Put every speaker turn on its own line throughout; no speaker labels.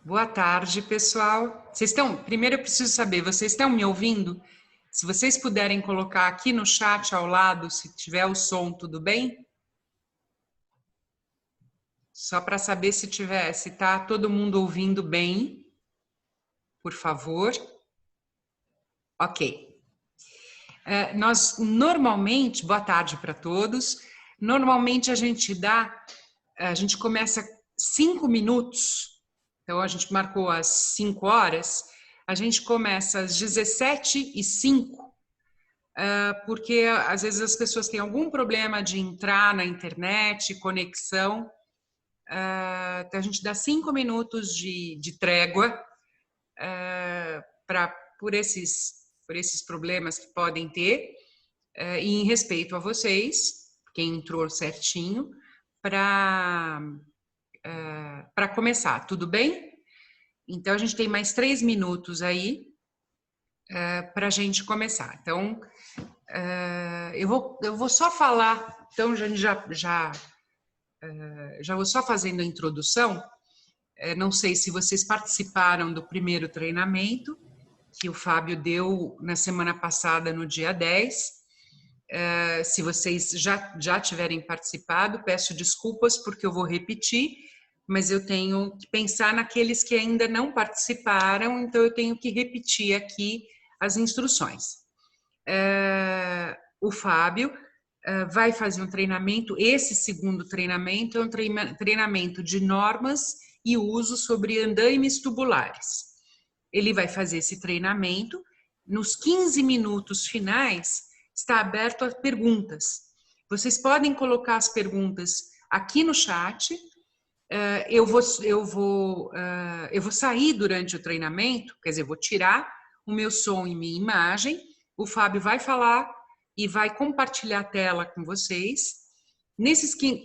Boa tarde, pessoal. Primeiro eu preciso saber, vocês estão me ouvindo? Se vocês puderem colocar aqui no chat ao lado, se tiver o som, tudo bem? Só para saber se tá todo mundo ouvindo bem, por favor. Ok. Nós normalmente, boa tarde para todos. Normalmente a gente começa 5 minutos. Então, a gente marcou às 5 horas, a gente começa às 17h05, porque às vezes as pessoas têm algum problema de entrar na internet, conexão. Então, a gente dá 5 minutos de trégua por esses problemas que podem ter, e em respeito a vocês, quem entrou certinho, para começar, tudo bem? Então, a gente tem mais 3 minutos aí para a gente começar. Então, eu vou só falar, então já vou só fazendo a introdução. Não sei se vocês participaram do primeiro treinamento que o Fábio deu na semana passada, no dia 10. Se vocês já tiverem participado, peço desculpas porque eu vou repetir, mas eu tenho que pensar naqueles que ainda não participaram, então eu tenho que repetir aqui as instruções. O Fábio vai fazer um treinamento, esse segundo treinamento é um treinamento de normas e uso sobre andaimes tubulares. Ele vai fazer esse treinamento, nos 15 minutos finais está aberto a perguntas. Vocês podem colocar as perguntas aqui no chat. Eu vou sair durante o treinamento, quer dizer, vou tirar o meu som e minha imagem, o Fábio vai falar e vai compartilhar a tela com vocês.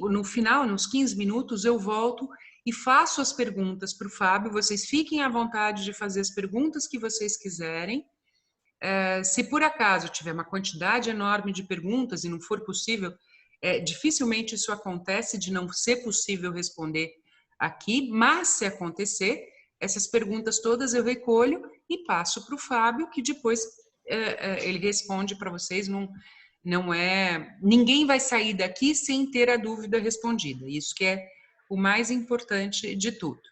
No final, nos 15 minutos, eu volto e faço as perguntas para o Fábio. Vocês fiquem à vontade de fazer as perguntas que vocês quiserem. Se por acaso tiver uma quantidade enorme de perguntas e não for possível, dificilmente isso acontece de não ser possível responder aqui, mas se acontecer, essas perguntas todas eu recolho e passo para o Fábio, que depois ele responde para vocês. Ninguém vai sair daqui sem ter a dúvida respondida. Isso que é o mais importante de tudo.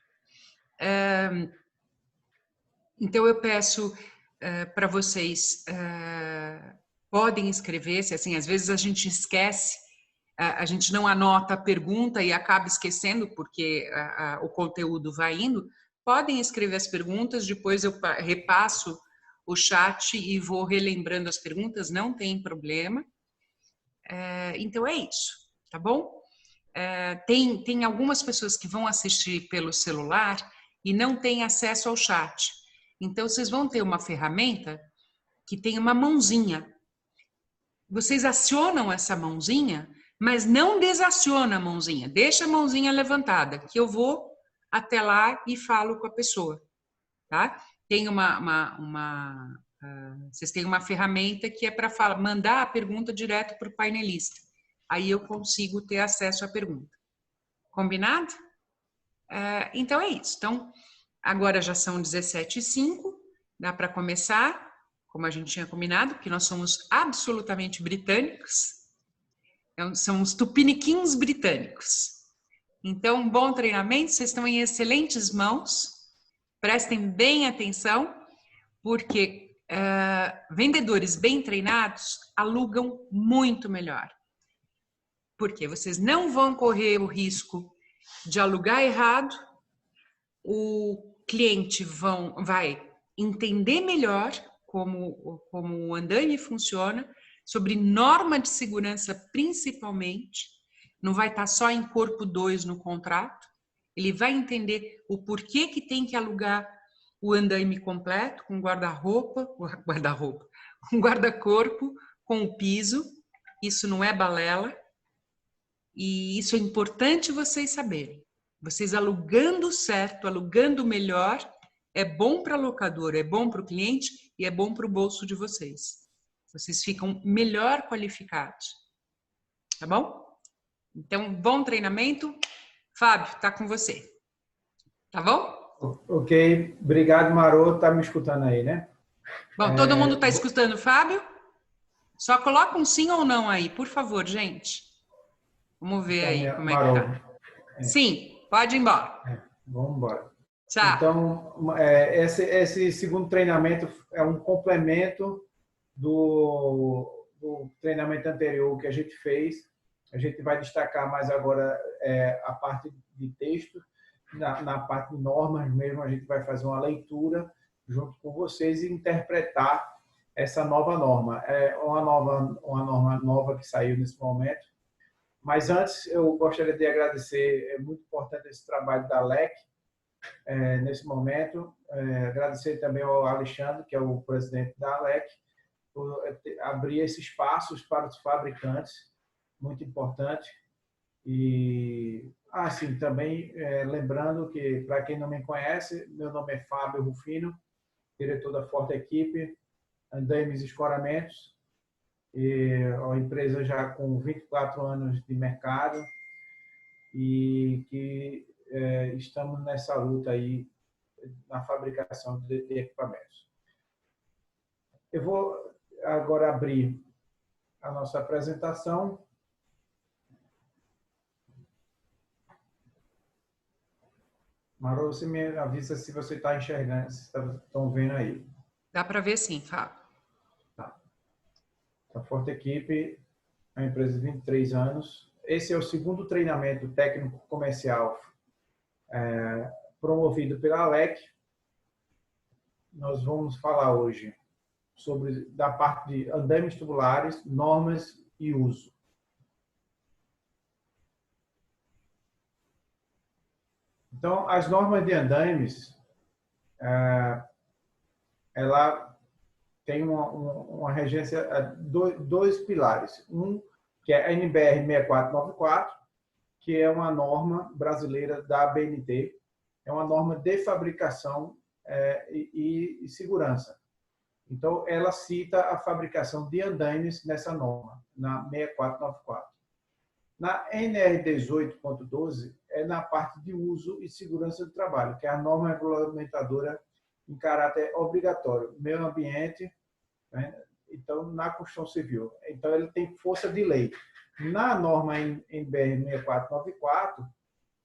Então eu peço para vocês, podem inscrever-se, assim, às vezes a gente esquece, a gente não anota a pergunta e acaba esquecendo porque o conteúdo vai indo. Podem escrever as perguntas, depois eu repasso o chat e vou relembrando as perguntas, não tem problema. Então é isso, tá bom? Tem algumas pessoas que vão assistir pelo celular e não têm acesso ao chat. Então, vocês vão ter uma ferramenta que tem uma mãozinha. Vocês acionam essa mãozinha, mas não desaciona a mãozinha. Deixa a mãozinha levantada, que eu vou até lá e falo com a pessoa, tá? Tem vocês têm uma ferramenta que é para mandar a pergunta direto para o painelista. Aí eu consigo ter acesso à pergunta. Combinado? Então é isso. Então, agora já são 17h05, dá para começar, como a gente tinha combinado, porque nós somos absolutamente britânicos, somos tupiniquins britânicos. Então, bom treinamento, vocês estão em excelentes mãos, prestem bem atenção, porque vendedores bem treinados alugam muito melhor. Porque vocês não vão correr o risco de alugar errado, o cliente vai entender melhor como o andaime funciona, sobre norma de segurança principalmente, não vai estar só em corpo 2 no contrato, ele vai entender o porquê que tem que alugar o andaime completo, com com guarda-corpo, com o piso. Isso não é balela, e isso é importante vocês saberem. Vocês alugando certo, alugando melhor, é bom para a locadora, é bom para o cliente e é bom para o bolso de vocês. Vocês ficam melhor qualificados. Tá bom? Então, bom treinamento. Fábio, tá com você. Tá bom?
Ok, obrigado, Marô. Tá me escutando aí, né?
Bom, todo mundo está escutando o Fábio? Só coloca um sim ou não aí, por favor, gente. Vamos ver
Então,
aí como é que
Marô,
tá. Sim, pode ir embora.
vamos embora.
Tchau.
Então, esse segundo treinamento é um complemento do treinamento anterior que a gente fez. A gente vai destacar mais agora a parte de texto, na parte de normas mesmo, a gente vai fazer uma leitura junto com vocês e interpretar essa nova norma. É uma norma nova que saiu nesse momento. Mas antes, eu gostaria de agradecer, é muito importante esse trabalho da LEC, nesse momento. Agradecer também ao Alexandre, que é o presidente da LEC, por abrir esses espaços para os fabricantes, muito importante. E, assim, também lembrando que, para quem não me conhece, meu nome é Fábio Rufino, diretor da Forte Equipe, Andames Escoramentos, e uma empresa já com 24 anos de mercado e que estamos nessa luta aí na fabricação de equipamentos. Eu vou agora abrir a nossa apresentação. Marô, você me avisa se você está enxergando, se estão vendo aí.
Dá para ver sim, Fábio.
Tá. A Forte Equipe é uma empresa de 23 anos. Esse é o segundo treinamento técnico comercial promovido pela ALEC. Nós vamos falar hoje da parte de andames tubulares, normas e uso. Então, as normas de andames, ela tem uma regência, dois pilares. Um, que é a NBR 6494, que é uma norma brasileira da ABNT, é uma norma de fabricação e segurança. Então, ela cita a fabricação de andames nessa norma, na 6494. Na NR 18.12, é na parte de uso e segurança do trabalho, que é a norma regulamentadora em caráter obrigatório, meio ambiente, né? Então, na construção civil. Então, ele tem força de lei. Na norma NBR 6494,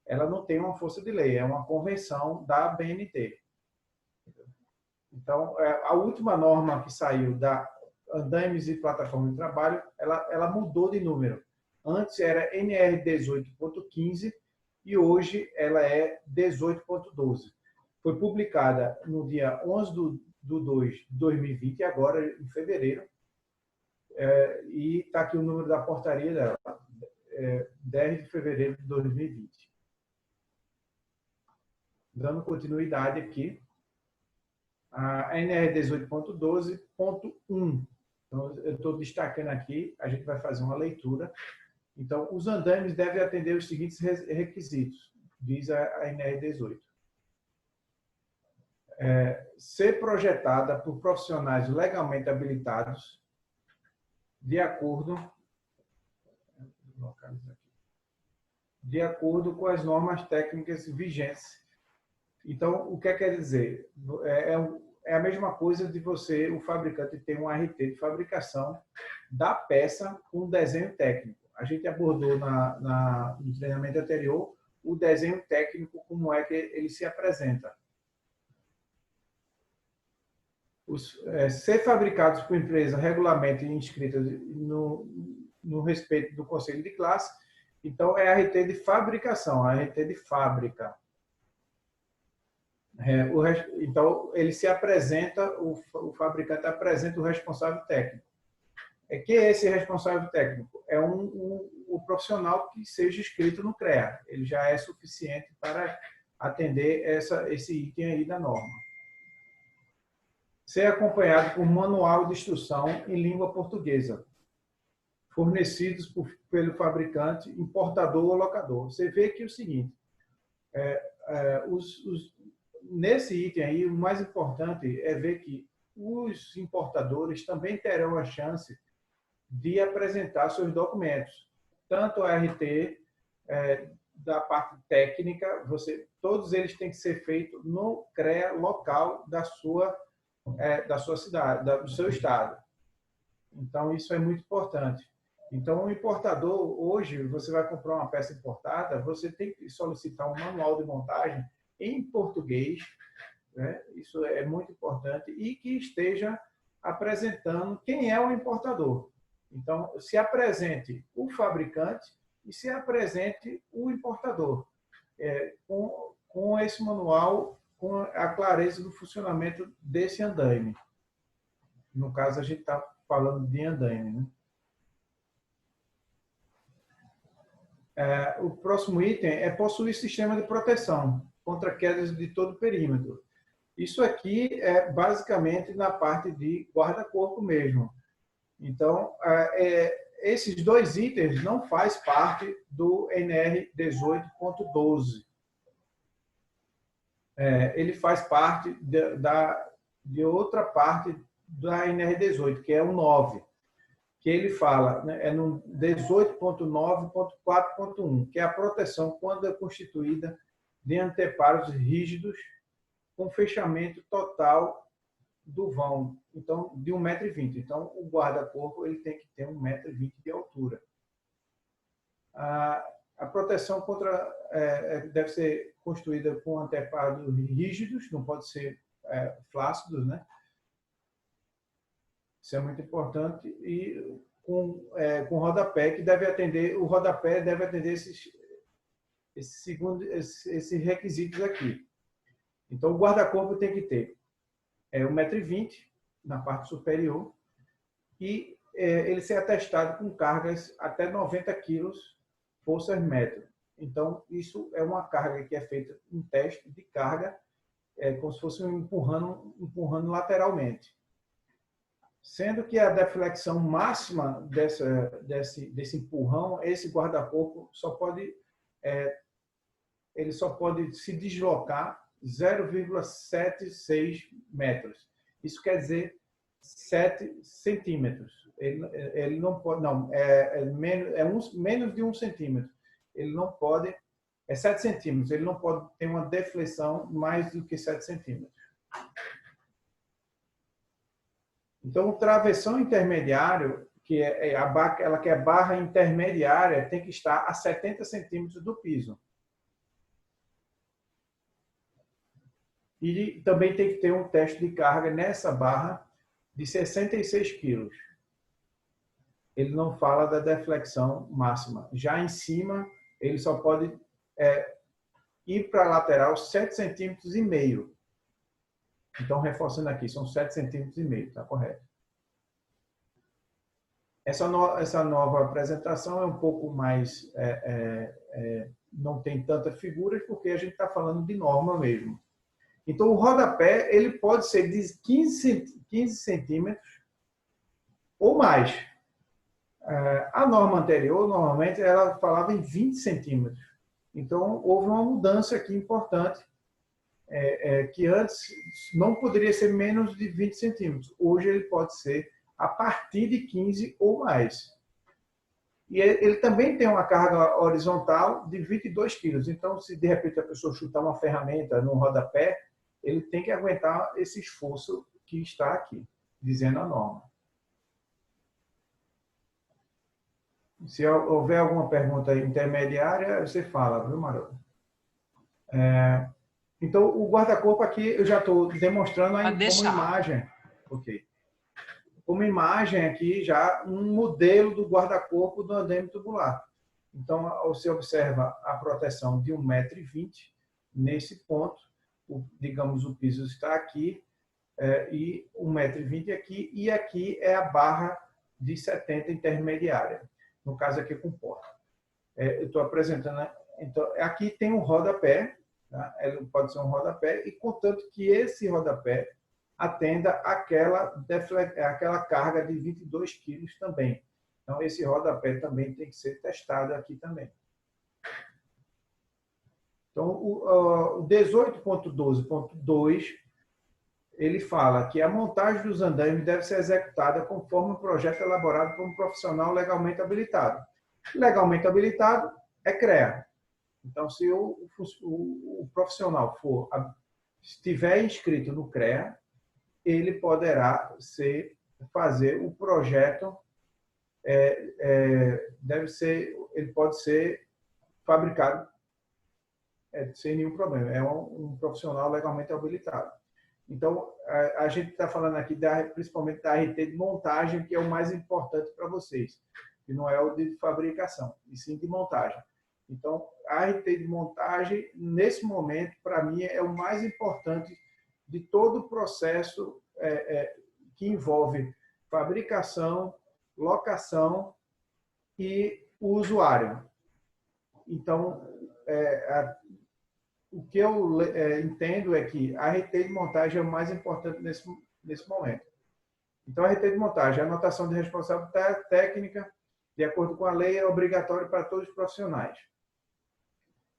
ela não tem uma força de lei, é uma convenção da BNT. Então, a última norma que saiu da andames e plataforma de trabalho, ela mudou de número. Antes era NR 18.15 e hoje ela é 18.12. Foi publicada no dia 11 de 2 de 2020, agora em fevereiro, e está aqui o número da portaria dela, 10 de fevereiro de 2020. Dando continuidade aqui, a NR 18.12.1. Então, eu estou destacando aqui, a gente vai fazer uma leitura. Então, os andames devem atender os seguintes requisitos, diz a NR 18. Ser projetada por profissionais legalmente habilitados, de acordo com as normas técnicas vigentes. Então, o que quer dizer? É a mesma coisa de você, o fabricante, ter um RT de fabricação da peça com desenho técnico. A gente abordou no treinamento anterior o desenho técnico, como é que ele se apresenta. Ser fabricados por empresa regularmente inscrita no respeito do Conselho de Classe, então é RT de fabricação, RT de fábrica. Então, ele se apresenta, o fabricante apresenta o responsável técnico. Quem é esse responsável técnico? É o profissional que seja inscrito no CREA. Ele já é suficiente para atender esse item aí da norma. Ser acompanhado por manual de instrução em língua portuguesa, fornecidos pelo fabricante, importador ou locador. Você vê que é o seguinte, nesse item aí, o mais importante é ver que os importadores também terão a chance de apresentar seus documentos, tanto a RT da parte técnica, todos eles têm que ser feitos no CREA local da sua cidade, do seu estado. Então, isso é muito importante. Então, o importador, hoje, você vai comprar uma peça importada, você tem que solicitar um manual de montagem em português, né? Isso é muito importante, e que esteja apresentando quem é o importador. Então, se apresente o fabricante e se apresente o importador, com esse manual, com a clareza do funcionamento desse andaime. No caso, a gente está falando de andaime, né? O próximo item é possuir sistema de proteção contra quedas de todo o perímetro. Isso aqui é basicamente na parte de guarda-corpo mesmo. Então, esses dois itens não fazem parte do NR 18.12. Ele faz parte de outra parte da NR 18, que é o 9, que ele fala, né, é no 18.9.4.1, que é a proteção quando é constituída de anteparos rígidos com fechamento total do vão, então de 1,20 m. Então, o guarda-corpo ele tem que ter 1,20 m de altura. A proteção deve ser construída com anteparos rígidos, não pode ser flácidos, né? Isso é muito importante. E com rodapé, que deve atender, o rodapé deve atender esses requisitos aqui. Então, o guarda-corpo tem que ter 1,20 m na parte superior e ele ser atestado com cargas até 90 kg forças metro. Então, isso é uma carga que é feita, um teste de carga, como se fosse empurrando lateralmente. Sendo que a deflexão máxima desse empurrão, esse guarda-corpo só pode se deslocar 0,76 metros. Isso quer dizer 7 centímetros. Ele não pode, menos de 1 centímetro. Ele não pode, 7 centímetros. Ele não pode ter uma deflexão mais do que 7 centímetros. Então, o travessão intermediário, que é barra intermediária, tem que estar a 70 centímetros do piso. E também tem que ter um teste de carga nessa barra de 66 quilos. Ele não fala da deflexão máxima. Já em cima, ele só pode ir para a lateral 7,5 centímetros. Então, reforçando aqui, são 7,5 centímetros, está correto. Essa nova apresentação é um pouco mais... não tem tantas figuras, porque a gente está falando de norma mesmo. Então, o rodapé ele pode ser de 15 centímetros ou mais. A norma anterior, normalmente, ela falava em 20 centímetros. Então, houve uma mudança aqui importante, que antes não poderia ser menos de 20 centímetros. Hoje ele pode ser a partir de 15 ou mais. E ele também tem uma carga horizontal de 22 quilos. Então, se de repente a pessoa chutar uma ferramenta no rodapé, ele tem que aguentar esse esforço que está aqui, dizendo a norma. Se houver alguma pergunta intermediária, você fala, viu, Marô? Então, o guarda-corpo aqui eu já estou demonstrando como imagem. Ok. Como imagem aqui já um modelo do guarda-corpo do andaime tubular. Então, você observa a proteção de 1,20 m nesse ponto. Digamos, o piso está aqui e 1,20 m aqui. E aqui é a barra de 70 intermediária. No caso aqui com porta. Eu estou apresentando... Né? Então, aqui tem um rodapé. Tá? Ele pode ser um rodapé. E contanto que esse rodapé atenda aquela carga de 22 quilos também. Então, esse rodapé também tem que ser testado aqui também. Então, o 18.12.2, ele fala que a montagem dos andaimes deve ser executada conforme um projeto elaborado por um profissional legalmente habilitado. Legalmente habilitado é CREA. Então, se o profissional estiver inscrito no CREA, ele poderá fazer o projeto, ele pode ser fabricado sem nenhum problema. É um profissional legalmente habilitado. Então, a gente está falando aqui principalmente da RT de montagem, que é o mais importante para vocês, que não é o de fabricação, e sim de montagem. Então, a RT de montagem, nesse momento, para mim, é o mais importante de todo o processo que envolve fabricação, locação e o usuário. Então, o que eu entendo é que a RT de montagem é o mais importante nesse momento. Então, a RT de montagem, a anotação de responsabilidade técnica, de acordo com a lei, é obrigatória para todos os profissionais.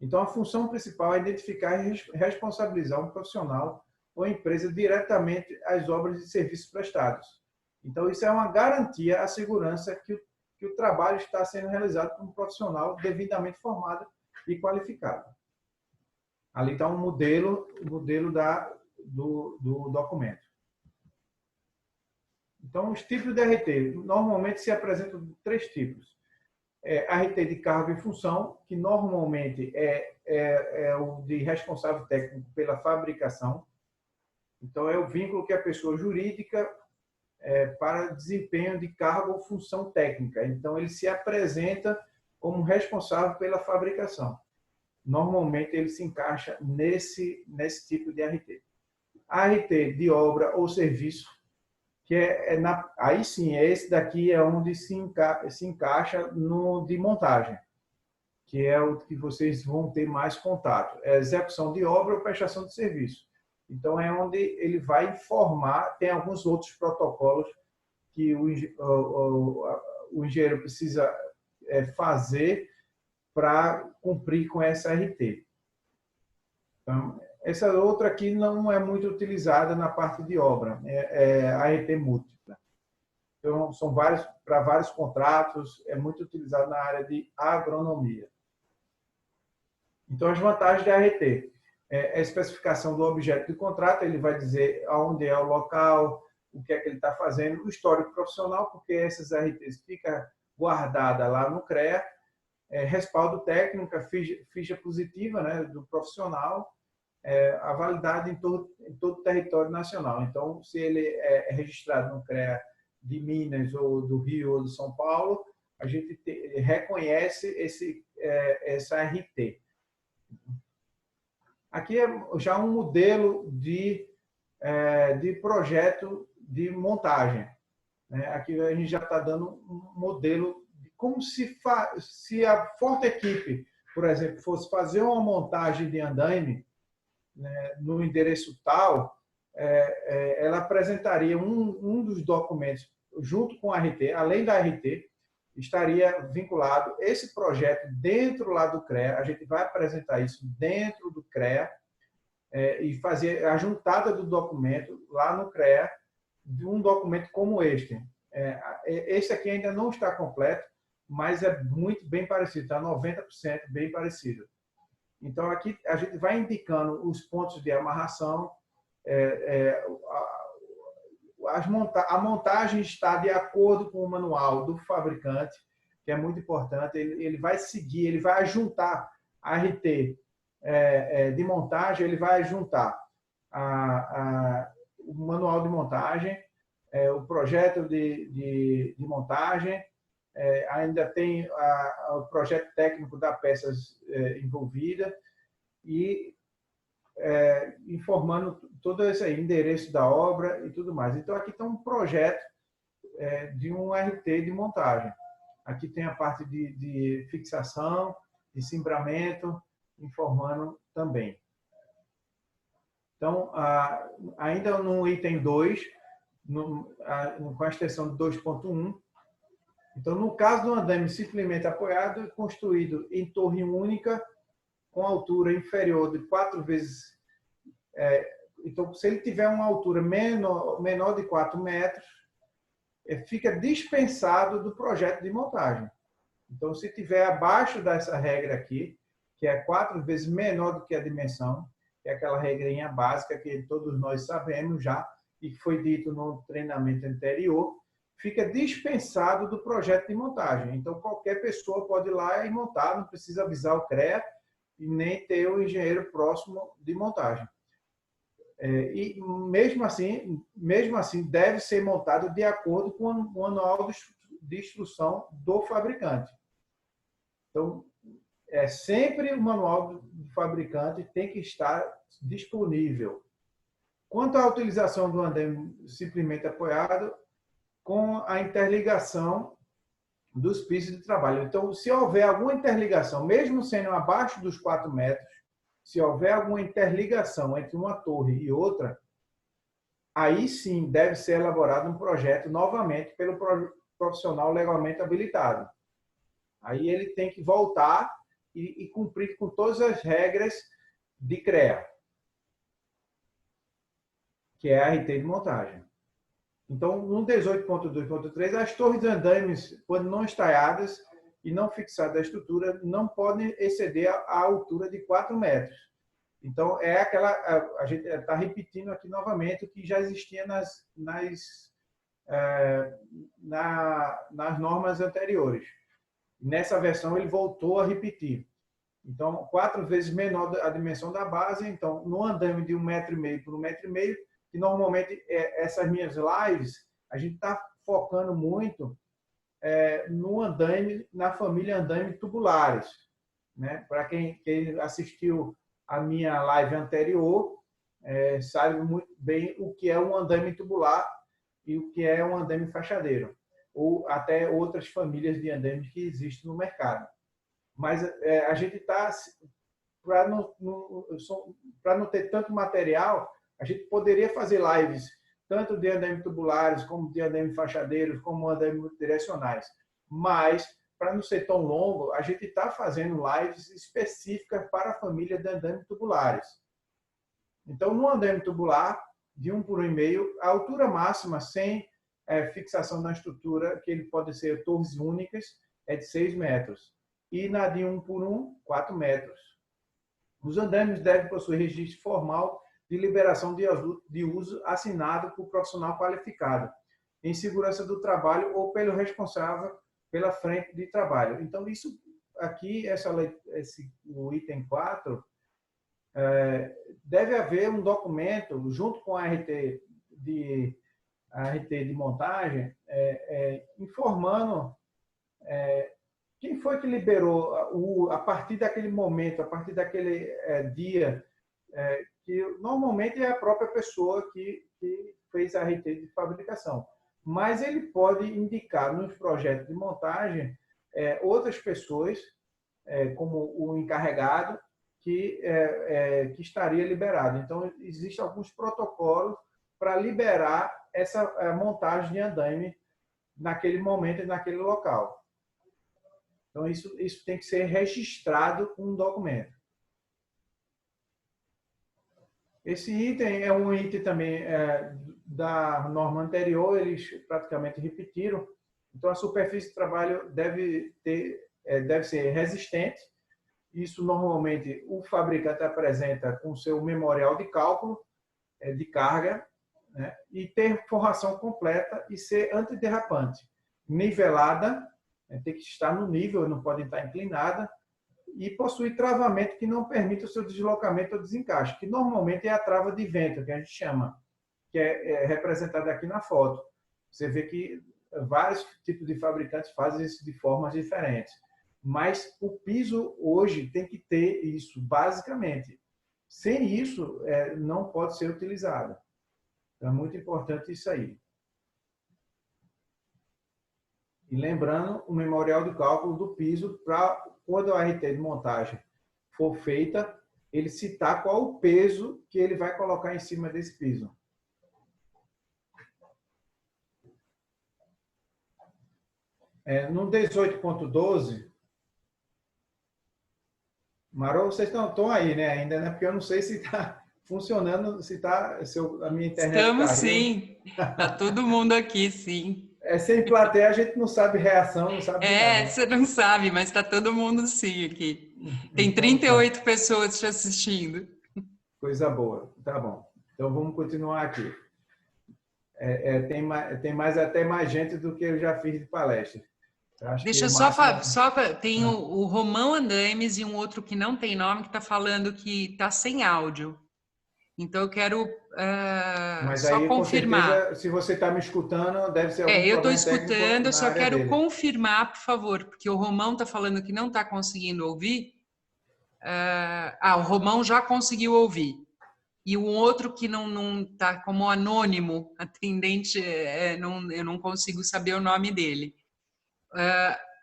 Então, a função principal é identificar e responsabilizar um profissional ou empresa diretamente às obras e serviços prestados. Então, isso é uma garantia à segurança que o trabalho está sendo realizado por um profissional devidamente formado e qualificado. Ali está o modelo do documento. Então, os tipos de RT, normalmente se apresentam três tipos. RT de cargo e função, que normalmente é o de responsável técnico pela fabricação. Então, é o vínculo que a pessoa jurídica para desempenho de cargo ou função técnica. Então, ele se apresenta como responsável pela fabricação. Normalmente, ele se encaixa nesse tipo de RT. A RT de obra ou serviço, que aí sim, esse daqui é onde se encaixa no de montagem, que é o que vocês vão ter mais contato. É execução de obra ou prestação de serviço. Então, é onde ele vai informar, tem alguns outros protocolos que o engenheiro precisa fazer para cumprir com essa RT. Então, essa outra aqui não é muito utilizada na parte de obra, é a RT múltipla. Então, são para vários contratos, é muito utilizado na área de agronomia. Então, as vantagens da RT. A especificação do objeto do contrato, ele vai dizer aonde é o local, o que é que ele está fazendo, o histórico profissional, porque essas RTs ficam guardadas lá no CREA, respaldo técnico, ficha positiva, né, do profissional, a validade em todo o território nacional. Então, se ele é registrado no CREA de Minas, ou do Rio, ou de São Paulo, a gente reconhece essa RT. Aqui é já um modelo de projeto de montagem. Aqui a gente já está dando um modelo de como se a Forte Equipe, por exemplo, fosse fazer uma montagem de andaime, né, no endereço tal, ela apresentaria um dos documentos junto com a RT, além da RT, estaria vinculado esse projeto dentro lá do CREA. A gente vai apresentar isso dentro do CREA e fazer a juntada do documento lá no CREA de um documento como este. Esse aqui ainda não está completo, mas é muito bem parecido, está 90% bem parecido. Então, aqui a gente vai indicando os pontos de amarração, a montagem está de acordo com o manual do fabricante, que é muito importante. Ele vai seguir, ele vai juntar a RT de montagem, ele vai juntar o manual de montagem, o projeto de montagem, ainda tem o projeto técnico da peça envolvida e informando todo esse aí, endereço da obra e tudo mais. Então, aqui está um projeto de um RT de montagem. Aqui tem a parte de fixação, de cimbramento, informando também. Então, ainda no item 2, com a extensão de 2.1, então, no caso do andaime simplesmente apoiado e construído em torre única, com altura inferior de 4 vezes... então, se ele tiver uma altura menor de 4 metros, fica dispensado do projeto de montagem. Então, se tiver abaixo dessa regra aqui, que é 4 vezes menor do que a dimensão, que é aquela regrinha básica que todos nós sabemos já e que foi dito no treinamento anterior, fica dispensado do projeto de montagem. Então, qualquer pessoa pode ir lá e montar, não precisa avisar o CREA e nem ter o engenheiro próximo de montagem. E mesmo assim, deve ser montado de acordo com o manual de instrução do fabricante. Então, sempre o manual do fabricante tem que estar disponível. Quanto à utilização do andaime simplesmente apoiado, com a interligação dos pisos de trabalho. Então, se houver alguma interligação, mesmo sendo abaixo dos 4 metros, se houver alguma interligação entre uma torre e outra, aí sim deve ser elaborado um projeto novamente pelo profissional legalmente habilitado. Aí ele tem que voltar e cumprir com todas as regras de CREA, que é a RT de montagem. Então, no 18.2.3, as torres de andaimes, quando não estaiadas e não fixadas à estrutura, não podem exceder a altura de 4 metros. Então, a gente está repetindo aqui novamente o que já existia nas normas anteriores. Nessa versão, ele voltou a repetir. Então, 4 vezes menor a dimensão da base. Então, no andaime de 1,5 m por 1,5 m, que normalmente essas minhas lives, a gente está focando muito no andaime, na família andaime tubulares. Né? Para quem assistiu a minha live anterior, sabe muito bem o que é um andaime tubular e o que é um andaime fachadeiro, ou até outras famílias de andaimes que existem no mercado. Mas a gente está, para não ter tanto material, a gente poderia fazer lives tanto de andaime tubulares, como de andaime fachadeiros, como andaime direcionais. Mas, para não ser tão longo, a gente está fazendo lives específicas para a família de andaime tubulares. Então, no andaime tubular, de 1 por 1,5, a altura máxima, sem fixação na estrutura, que ele pode ser torres únicas, é de 6 metros. E na de 1 por 1, 4 metros. Os andaimes devem possuir registro formal de liberação de uso assinado por profissional qualificado, em segurança do trabalho ou pelo responsável pela frente de trabalho. Então, isso aqui, o item 4, deve haver um documento, junto com a RT de montagem, informando quem foi que liberou, a partir daquele momento, a partir daquele dia, que normalmente é a própria pessoa que fez a RT de fabricação. Mas ele pode indicar nos projetos de montagem outras pessoas, como o encarregado, que estaria liberado. Então, existem alguns protocolos para liberar essa montagem de andaime naquele momento e naquele local. Então, isso tem que ser registrado com um documento. Esse item é um item também da norma anterior, eles praticamente repetiram. Então, a superfície de trabalho deve ser resistente. Isso, normalmente, o fabricante apresenta com o seu memorial de cálculo de carga, né? E ter forração completa e ser antiderrapante. Nivelada, tem que estar no nível, não pode estar inclinada, e possui travamento que não permita o seu deslocamento ou desencaixe, que normalmente é a trava de vento, que a gente chama, que é representada aqui na foto. Você vê que vários tipos de fabricantes fazem isso de formas diferentes. Mas o piso hoje tem que ter isso, basicamente. Sem isso, não pode ser utilizado. Então, é muito importante isso aí. E lembrando, o memorial de cálculo do piso, para quando a RT de montagem for feita, ele citar qual o peso que ele vai colocar em cima desse piso. No 18.12, Marô, vocês estão aí, né? Ainda, né? Porque eu não sei se está funcionando, se a minha internet...
Estamos sim. Está todo mundo aqui, sim.
Sem plateia a gente não sabe reação, não sabe de nada.
Você não sabe, mas está todo mundo sim aqui. Tem
Então,
38 pessoas te assistindo.
coisa boa. Tá bom. Então, vamos continuar aqui. Tem até mais gente do que eu já fiz de palestra. Eu acho que
Deixa eu
o
só,
máximo...
tem o Romão Andaimes e um outro que não tem nome que está falando que está sem áudio. Então eu quero
Mas
só
aí, com
confirmar.
certeza, se você está me escutando, deve ser algum
Eu estou
problema técnico
escutando, eu
na
só
área
quero
dele.
confirmar, por favor, porque o Romão está falando que não está conseguindo ouvir. O Romão já conseguiu ouvir. E o outro que não está como anônimo, atendente, eu não consigo saber o nome dele.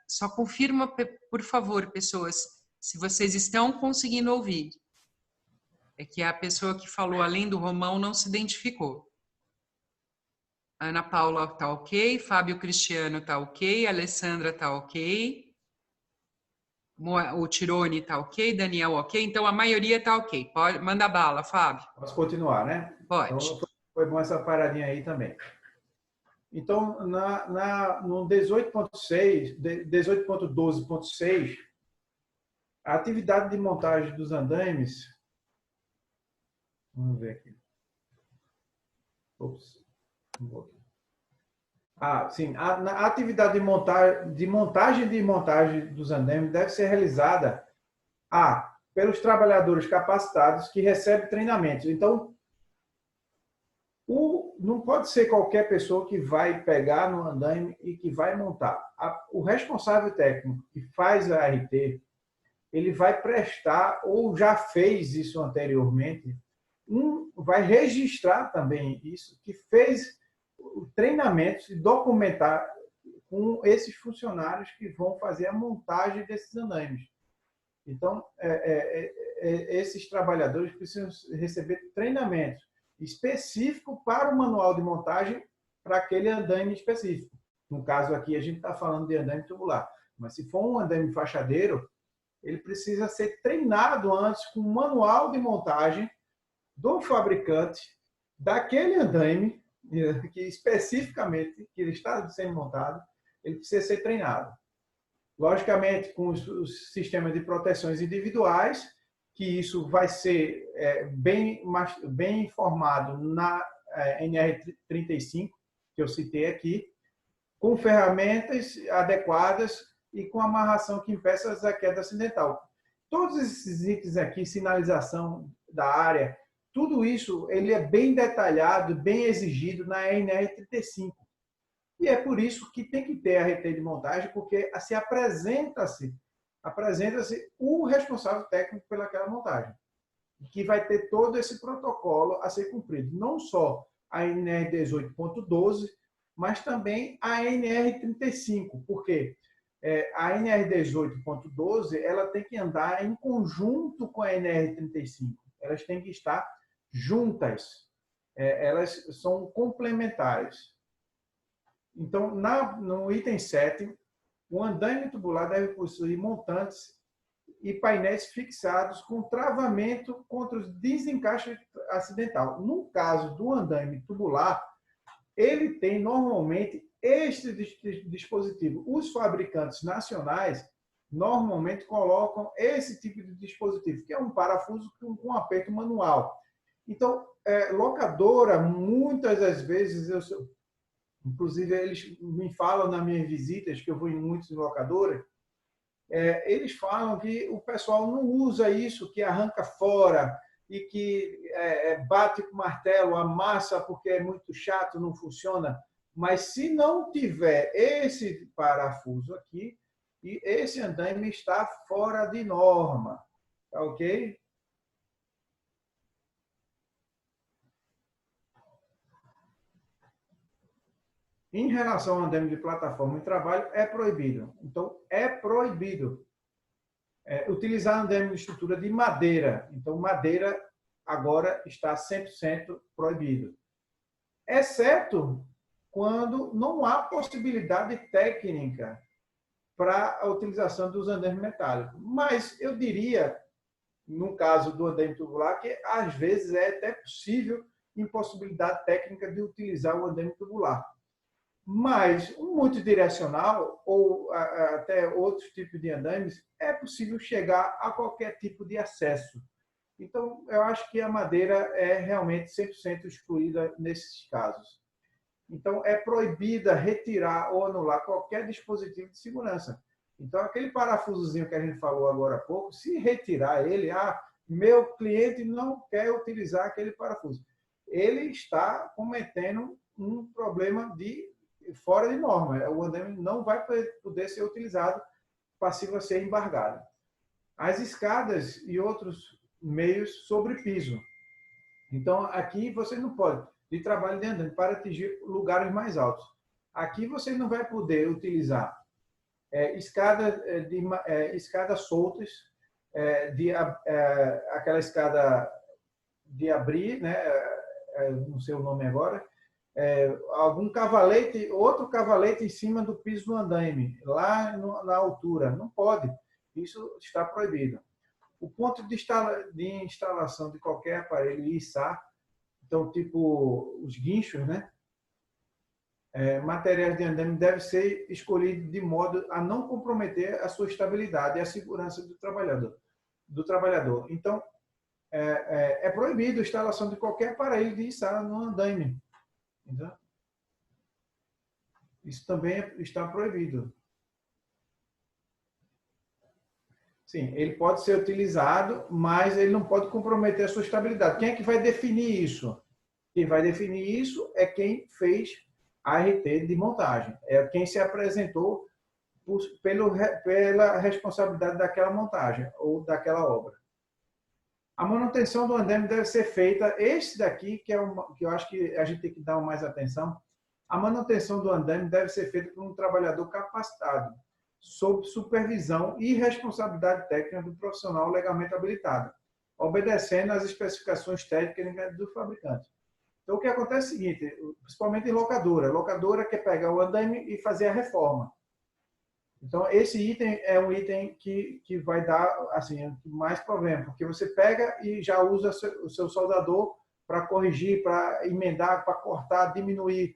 Só confirma, por favor, pessoas, se vocês estão conseguindo ouvir. É que a pessoa que falou além do Romão não se identificou. Ana Paula tá ok, Fábio Cristiano tá ok, Alessandra tá ok, o Tirone tá ok, Daniel ok, então a maioria tá ok. Pode, manda bala, Fábio.
Posso continuar, né?
Pode.
Então, foi bom essa paradinha aí também. Então, no 18.6, 18.12.6, a atividade de montagem dos andaimes... Vamos ver aqui. Ops. Sim. A atividade de montagem dos andaimes deve ser realizada pelos trabalhadores capacitados que recebem treinamentos. Então, não pode ser qualquer pessoa que vai pegar no andaime e que vai montar. O responsável técnico que faz a ART, ele vai prestar, ou já fez isso anteriormente, vai registrar também isso, que fez treinamentos e documentar com esses funcionários que vão fazer a montagem desses andaimes. Então, esses trabalhadores precisam receber treinamentos específico para o manual de montagem para aquele andaime específico. No caso aqui, a gente está falando de andaime tubular. Mas se for um andaime fachadeiro, ele precisa ser treinado antes com o manual de montagem do fabricante daquele andaime, que especificamente que ele está sendo montado, ele precisa ser treinado. Logicamente, com os sistemas de proteções individuais, que isso vai ser bem informado na NR35, que eu citei aqui, com ferramentas adequadas e com amarração que impeça a queda acidental. Todos esses itens aqui, sinalização da área, tudo isso ele é bem detalhado, bem exigido na NR35. E é por isso que tem que ter a RT de montagem, porque assim, apresenta-se o responsável técnico pelaquela montagem, que vai ter todo esse protocolo a ser cumprido. Não só a NR 18.12, mas também a NR 35, porque a NR 18.12 ela tem que andar em conjunto com a NR 35. Elas têm que estar juntas. Elas são complementares. Então, no item 7, o andaime tubular deve possuir montantes e painéis fixados com travamento contra os desencaixes acidental. No caso do andaime tubular, ele tem normalmente este dispositivo. Os fabricantes nacionais normalmente colocam esse tipo de dispositivo, que é um parafuso com aperto manual. Então, locadora, muitas das vezes, inclusive eles me falam nas minhas visitas, que eu vou em muitas locadoras, eles falam que o pessoal não usa isso, que arranca fora e que bate com martelo, amassa porque é muito chato, não funciona. Mas se não tiver esse parafuso aqui, e esse andaime está fora de norma, tá ok? Em relação ao andaime de plataforma em trabalho, é proibido. Então, é proibido utilizar andaime de estrutura de madeira. Então, madeira agora está 100% proibido. Exceto quando não há possibilidade técnica para a utilização dos andaimes metálicos. Mas eu diria, no caso do andaime tubular, que às vezes é até possível impossibilidade técnica de utilizar o andaime tubular. Mas um multidirecional ou até outros tipos de andames é possível chegar a qualquer tipo de acesso. Então, eu acho que a madeira é realmente 100% excluída nesses casos. Então, é proibida retirar ou anular qualquer dispositivo de segurança. Então, aquele parafusozinho que a gente falou agora há pouco, se retirar ele, meu cliente não quer utilizar aquele parafuso. Ele está cometendo um problema fora de norma. O andame não vai poder ser utilizado passivo a ser embargado. As escadas e outros meios sobre piso. Então, aqui você não pode, de trabalho de andame, para atingir lugares mais altos. Aqui você não vai poder utilizar escadas soltas, aquela escada de abrir, né? Não sei o nome agora, algum cavalete, outro cavalete em cima do piso do andaime, lá na altura. Não pode. Isso está proibido. O ponto de instalação de qualquer aparelho içar, então, tipo os guinchos, né? Materiais de andame devem ser escolhidos de modo a não comprometer a sua estabilidade e a segurança do trabalhador. Então, é proibido a instalação de qualquer aparelho de içar no andaime. Entendeu? Isso também está proibido. Sim, ele pode ser utilizado, mas ele não pode comprometer a sua estabilidade. Quem é que vai definir isso? Quem vai definir isso é quem fez a RT de montagem. É quem se apresentou pela responsabilidade daquela montagem ou daquela obra. A manutenção do andame deve ser feita, esse daqui, que eu acho que a gente tem que dar mais atenção, a manutenção do andame deve ser feita por um trabalhador capacitado, sob supervisão e responsabilidade técnica do profissional legalmente habilitado, obedecendo às especificações técnicas do fabricante. Então, o que acontece é o seguinte, principalmente em locadora. A locadora quer pegar o andaime e fazer a reforma. Então, esse item é um item que vai dar assim, mais problema, porque você pega e já usa o seu soldador para corrigir, para emendar, para cortar, diminuir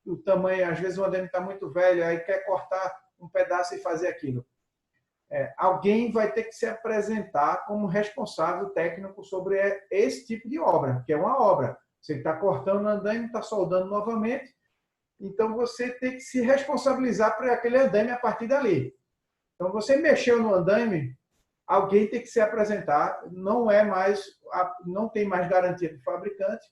o tamanho. Às vezes o andaime está muito velho, aí quer cortar um pedaço e fazer aquilo. Alguém vai ter que se apresentar como responsável técnico sobre esse tipo de obra, que é uma obra. Você está cortando o andaime, está soldando novamente, então você tem que se responsabilizar por aquele andaime a partir dali. Então você mexeu no andaime, alguém tem que se apresentar, não tem mais garantia do fabricante,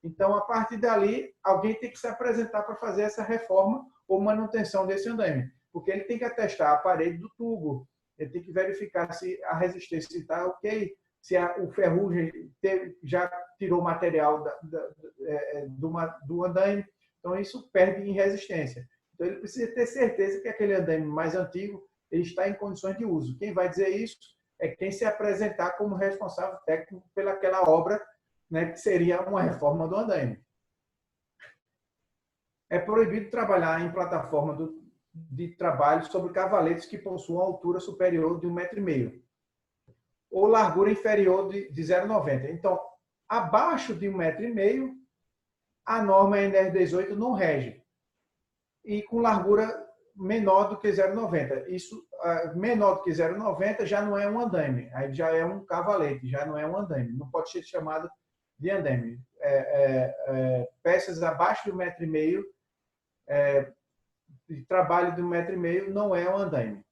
então a partir dali alguém tem que se apresentar para fazer essa reforma ou manutenção desse andaime, porque ele tem que atestar a parede do tubo, ele tem que verificar se a resistência está ok, se o ferrugem já tirou material do andaime, então isso perde em resistência. Então ele precisa ter certeza que aquele andaime mais antigo ele está em condições de uso. Quem vai dizer isso é quem se apresentar como responsável técnico pelaquela obra, né, que seria uma reforma do andaime. É proibido trabalhar em plataforma de trabalho sobre cavaletes que possuam altura superior de 1,5 m ou largura inferior de 0,90. Então, abaixo de 1,5 m, a norma NR18 não rege. E com largura menor do que 0,90. Isso, menor do que 0,90 já não é um andaime, aí já é um cavalete, já não é um andaime. Não pode ser chamado de andaime. Peças abaixo de 1,5 m, de trabalho de 1,5 m não é um andaime.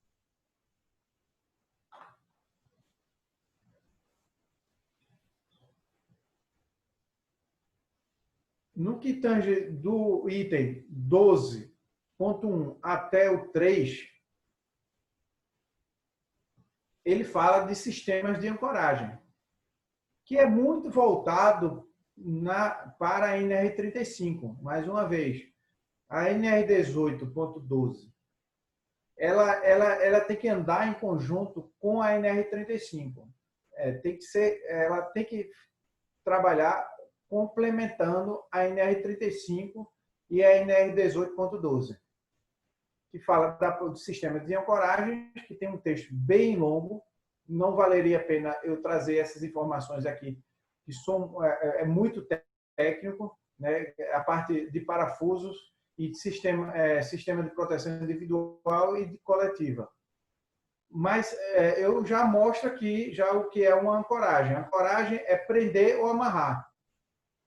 No que tange do item 12.1 até o 3, ele fala de sistemas de ancoragem, que é muito voltado para a NR35. Mais uma vez, a NR18.12, ela tem que andar em conjunto com a NR35. Ela tem que trabalhar complementando a NR35 e a NR18.12, que fala do sistema de ancoragem, que tem um texto bem longo. Não valeria a pena eu trazer essas informações aqui, que é muito técnico, né? A parte de parafusos e de sistema de proteção individual e de coletiva. Mas eu já mostro aqui já o que é uma ancoragem. A ancoragem é prender ou amarrar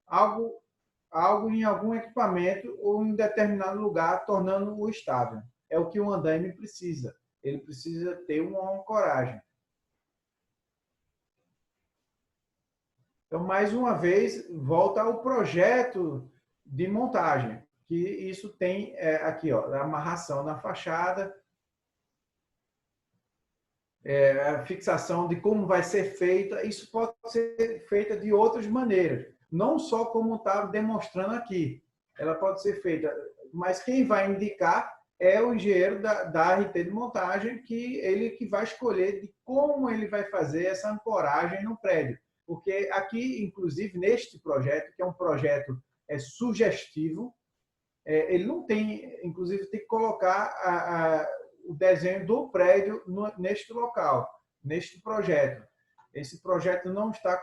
algo em algum equipamento ou em determinado lugar, tornando-o estável. É o que o andaime precisa. Ele precisa ter uma ancoragem. Então, mais uma vez, volta ao projeto de montagem, que isso tem aqui, ó, a amarração na fachada, a fixação de como vai ser feita. Isso pode ser feita de outras maneiras, não só como está demonstrando aqui. Ela pode ser feita, mas quem vai indicar é o engenheiro da RT de montagem, que ele que vai escolher de como ele vai fazer essa ancoragem no prédio. Porque aqui, inclusive, neste projeto, que é um projeto sugestivo, ele não tem, inclusive, tem que colocar o desenho do prédio neste local, neste projeto. Esse projeto não está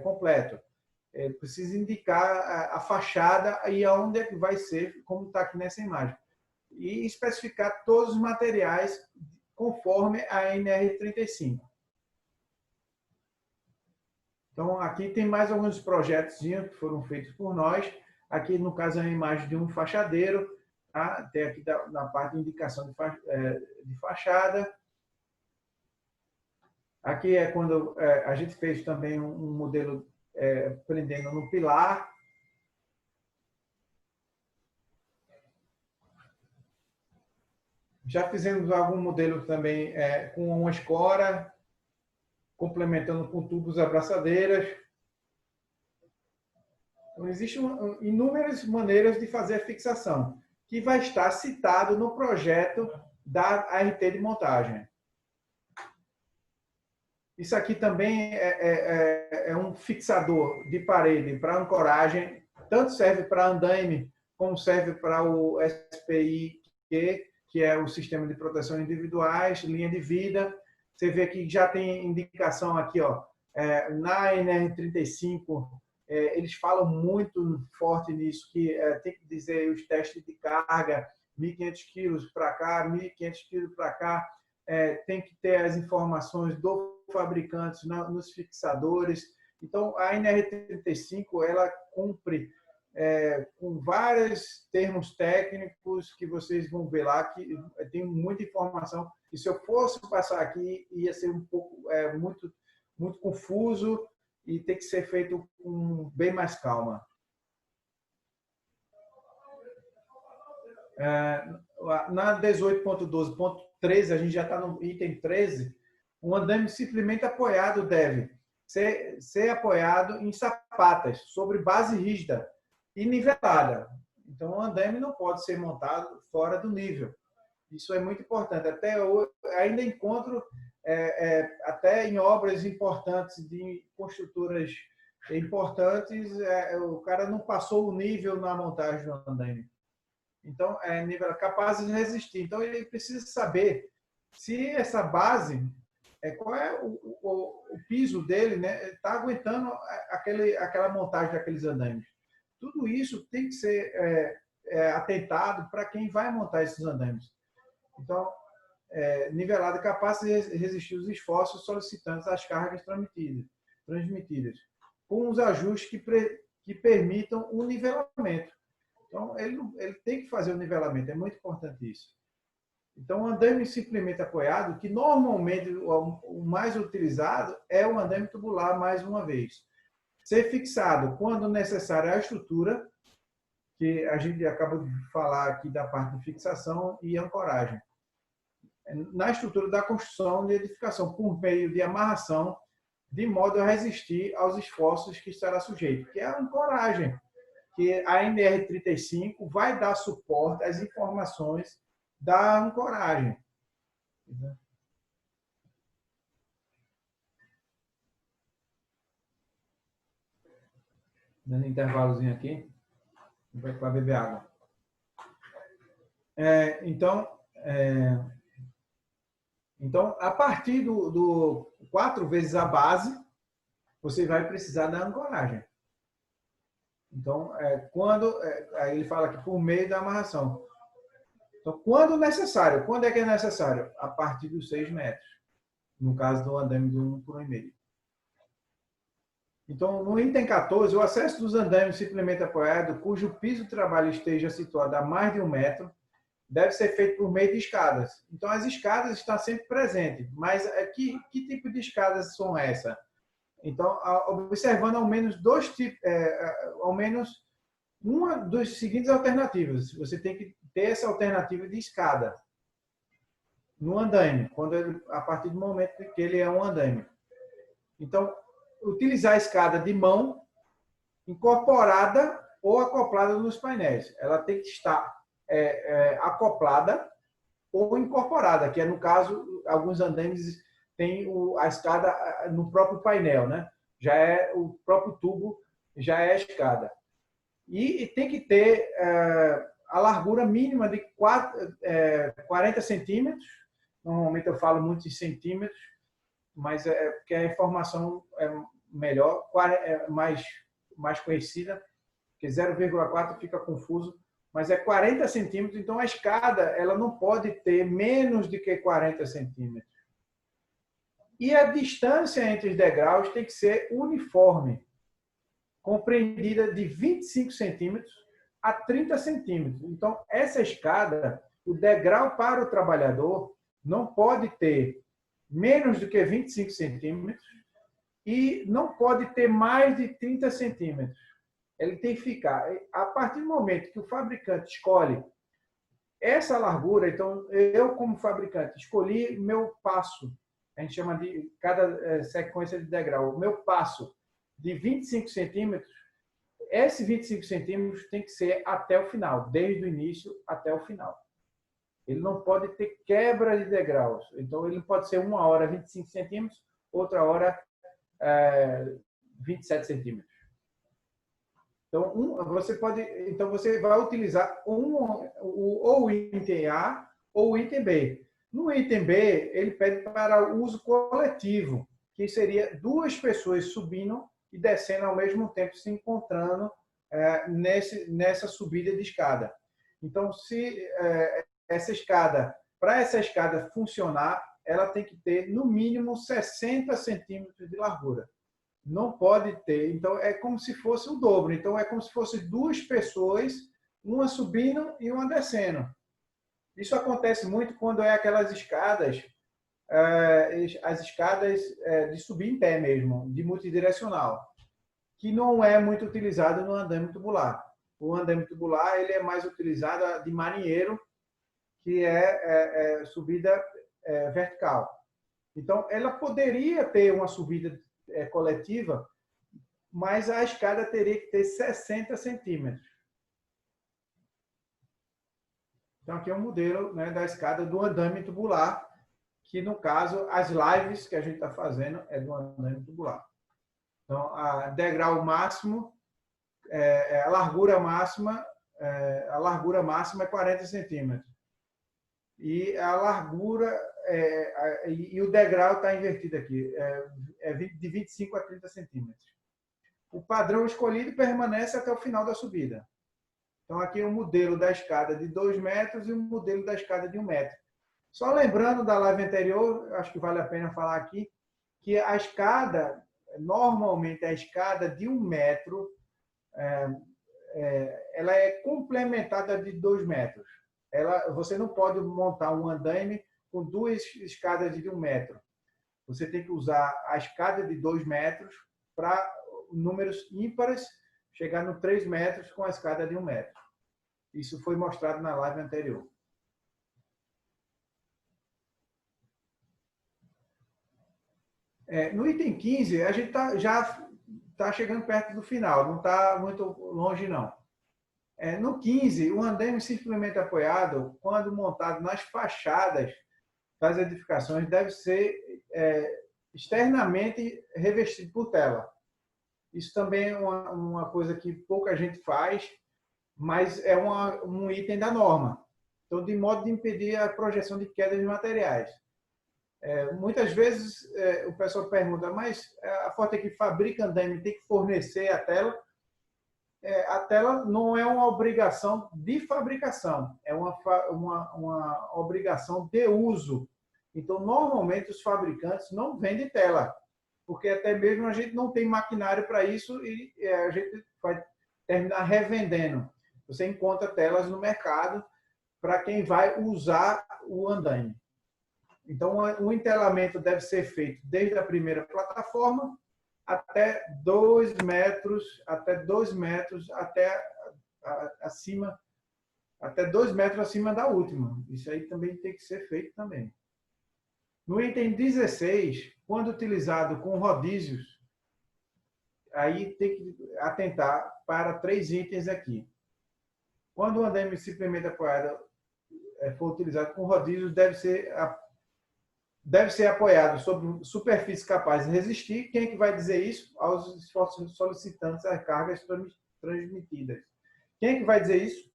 completo. Precisa indicar a fachada e aonde é que vai ser, como está aqui nessa imagem. E especificar todos os materiais conforme a NR35. Então, aqui tem mais alguns projetos que foram feitos por nós. Aqui, no caso, é a imagem de um fachadeiro. Tá? Tem aqui na parte de indicação de fachada. Aqui é quando a gente fez também um modelo prendendo no pilar. Já fizemos algum modelo também com uma escora, complementando com tubos abraçadeiras. Então, existem inúmeras maneiras de fazer a fixação, que vai estar citado no projeto da RT de montagem. Isso aqui também é um fixador de parede para ancoragem, tanto serve para andaime, como serve para o SPI, que é o Sistema de Proteção Individuais, linha de vida. Você vê que já tem indicação aqui, ó, na NR35, eles falam muito forte nisso, que tem que dizer os testes de carga, 1.500 quilos para cá, 1.500 quilos para cá, tem que ter as informações do fabricante nos fixadores. Então, a NR35, ela cumpre com vários termos técnicos que vocês vão ver lá, que tem muita informação, e se eu fosse passar aqui, ia ser um pouco, muito confuso, e tem que ser feito com bem mais calma. Na 18.12.13, a gente já está no item 13, um andaime simplesmente apoiado deve ser apoiado em sapatas, sobre base rígida e nivelada. Então, o andaime não pode ser montado fora do nível. Isso é muito importante. Até hoje, ainda encontro, até em obras importantes, de construtoras importantes, o cara não passou o nível na montagem do andaime. Então, nível capaz de resistir. Então, ele precisa saber se essa base, qual é o piso dele, né? Está aguentando aquela montagem daqueles andaimes. Tudo isso tem que ser atentado para quem vai montar esses andaimes. Então, nivelado capaz de resistir os esforços solicitantes às cargas transmitidas, com os ajustes que permitam o nivelamento. Então, ele tem que fazer o nivelamento, é muito importante isso. Então, o andaime simplesmente apoiado, que normalmente o mais utilizado é o andaime tubular, mais uma vez. Ser fixado quando necessário a estrutura, que a gente acaba de falar aqui da parte de fixação e ancoragem. Na estrutura da construção de edificação, por meio de amarração, de modo a resistir aos esforços que estará sujeito, que é a ancoragem, que a NR35 vai dar suporte às informações da ancoragem. Dando um intervalozinho aqui, para beber água. Então, a partir do 4 vezes a base, você vai precisar da ancoragem. Então, aí ele fala que por meio da amarração. Então, quando necessário, quando é que é necessário? A partir dos 6 metros, no caso do andaime de 1 por 1,5. Então, no item 14, o acesso dos andaimes simplesmente apoiado, cujo piso de trabalho esteja situado a mais de 1 metro, deve ser feito por meio de escadas. Então, as escadas estão sempre presentes, mas que tipo de escadas são essas? Então, observando ao menos ao menos uma das seguintes alternativas. Você tem que ter essa alternativa de escada no andaime, a partir do momento que ele é um andaime. Então, utilizar a escada de mão incorporada ou acoplada nos painéis. Ela tem que estar acoplada ou incorporada, que é, no caso, alguns andaimes têm a escada no próprio painel, né? Já é o próprio tubo, já é a escada. E tem que ter a largura mínima de 40 centímetros. Normalmente eu falo muito em centímetros, mas porque a informação é melhor, mais conhecida, porque 0,4 fica confuso, mas é 40 centímetros. Então, a escada ela não pode ter menos de que 40 centímetros. E a distância entre os degraus tem que ser uniforme, compreendida de 25 centímetros a 30 centímetros. Então, essa escada, o degrau para o trabalhador não pode ter menos do que 25 centímetros e não pode ter mais de 30 centímetros. Ele tem que ficar, a partir do momento que o fabricante escolhe essa largura, então eu como fabricante escolhi meu passo, a gente chama de cada sequência de degrau, o meu passo de 25 centímetros, esse 25 centímetros tem que ser até o final, desde o início até o final. Ele não pode ter quebra de degraus. Então, ele pode ser uma hora 25 centímetros, outra hora 27 centímetros. Então, você vai utilizar ou o item A ou o item B. No item B, ele pede para o uso coletivo, que seria 2 pessoas subindo e descendo ao mesmo tempo, se encontrando nessa subida de escada. Então, para essa escada funcionar, ela tem que ter no mínimo 60 centímetros de largura. Não pode ter, então é como se fosse o dobro. Então é como se fosse 2 pessoas, uma subindo e uma descendo. Isso acontece muito quando é aquelas escadas, as escadas de subir em pé mesmo, de multidirecional, que não é muito utilizado no andaime tubular. O andaime tubular ele é mais utilizado de marinheiro, que é subida vertical. Então, ela poderia ter uma subida coletiva, mas a escada teria que ter 60 centímetros. Então, aqui é um modelo, né, da escada do andaime tubular, que, no caso, as lives que a gente está fazendo é do andaime tubular. Então, a degrau máximo, a largura máxima é 40 centímetros. E a largura e o degrau está invertido aqui, de 25 a 30 centímetros. O padrão escolhido permanece até o final da subida. Então, aqui é um modelo da escada de 2 metros e um modelo da escada de 1 metro. Só lembrando da live anterior, acho que vale a pena falar aqui, que a escada, normalmente a escada de 1 metro, ela é complementada de 2 metros. Você não pode montar um andaime com 2 escadas de 1 metro. Você tem que usar a escada de 2 metros para números ímpares, chegar no 3 metros com a escada de 1 metro. Isso foi mostrado na live anterior. No item 15, a gente já está chegando perto do final, não está muito longe, não. No 15, o andaime simplesmente apoiado, quando montado nas fachadas das edificações, deve ser externamente revestido por tela. Isso também é uma coisa que pouca gente faz, mas é um item da norma. Então, de modo de impedir a projeção de queda de materiais. Muitas vezes o pessoal pergunta, mas a Fortec que fabrica andaime tem que fornecer a tela? a tela não é uma obrigação de fabricação, é uma obrigação de uso. Então, normalmente, os fabricantes não vendem tela, porque até mesmo a gente não tem maquinário para isso e a gente vai terminar revendendo. Você encontra telas no mercado para quem vai usar o andaime. Então, o entelamento deve ser feito desde a primeira plataforma até 2 metros, até 2 metros, acima, até 2 metros acima da última. Isso aí também tem que ser feito também. No item 16, quando utilizado com rodízios, aí tem que atentar para 3 itens aqui. Quando o andaime simplesmente apoiado for utilizado com rodízios, deve ser apoiado sobre superfície capaz de resistir. Quem é que vai dizer isso? Aos esforços solicitantes às cargas transmitidas. Quem é que vai dizer isso?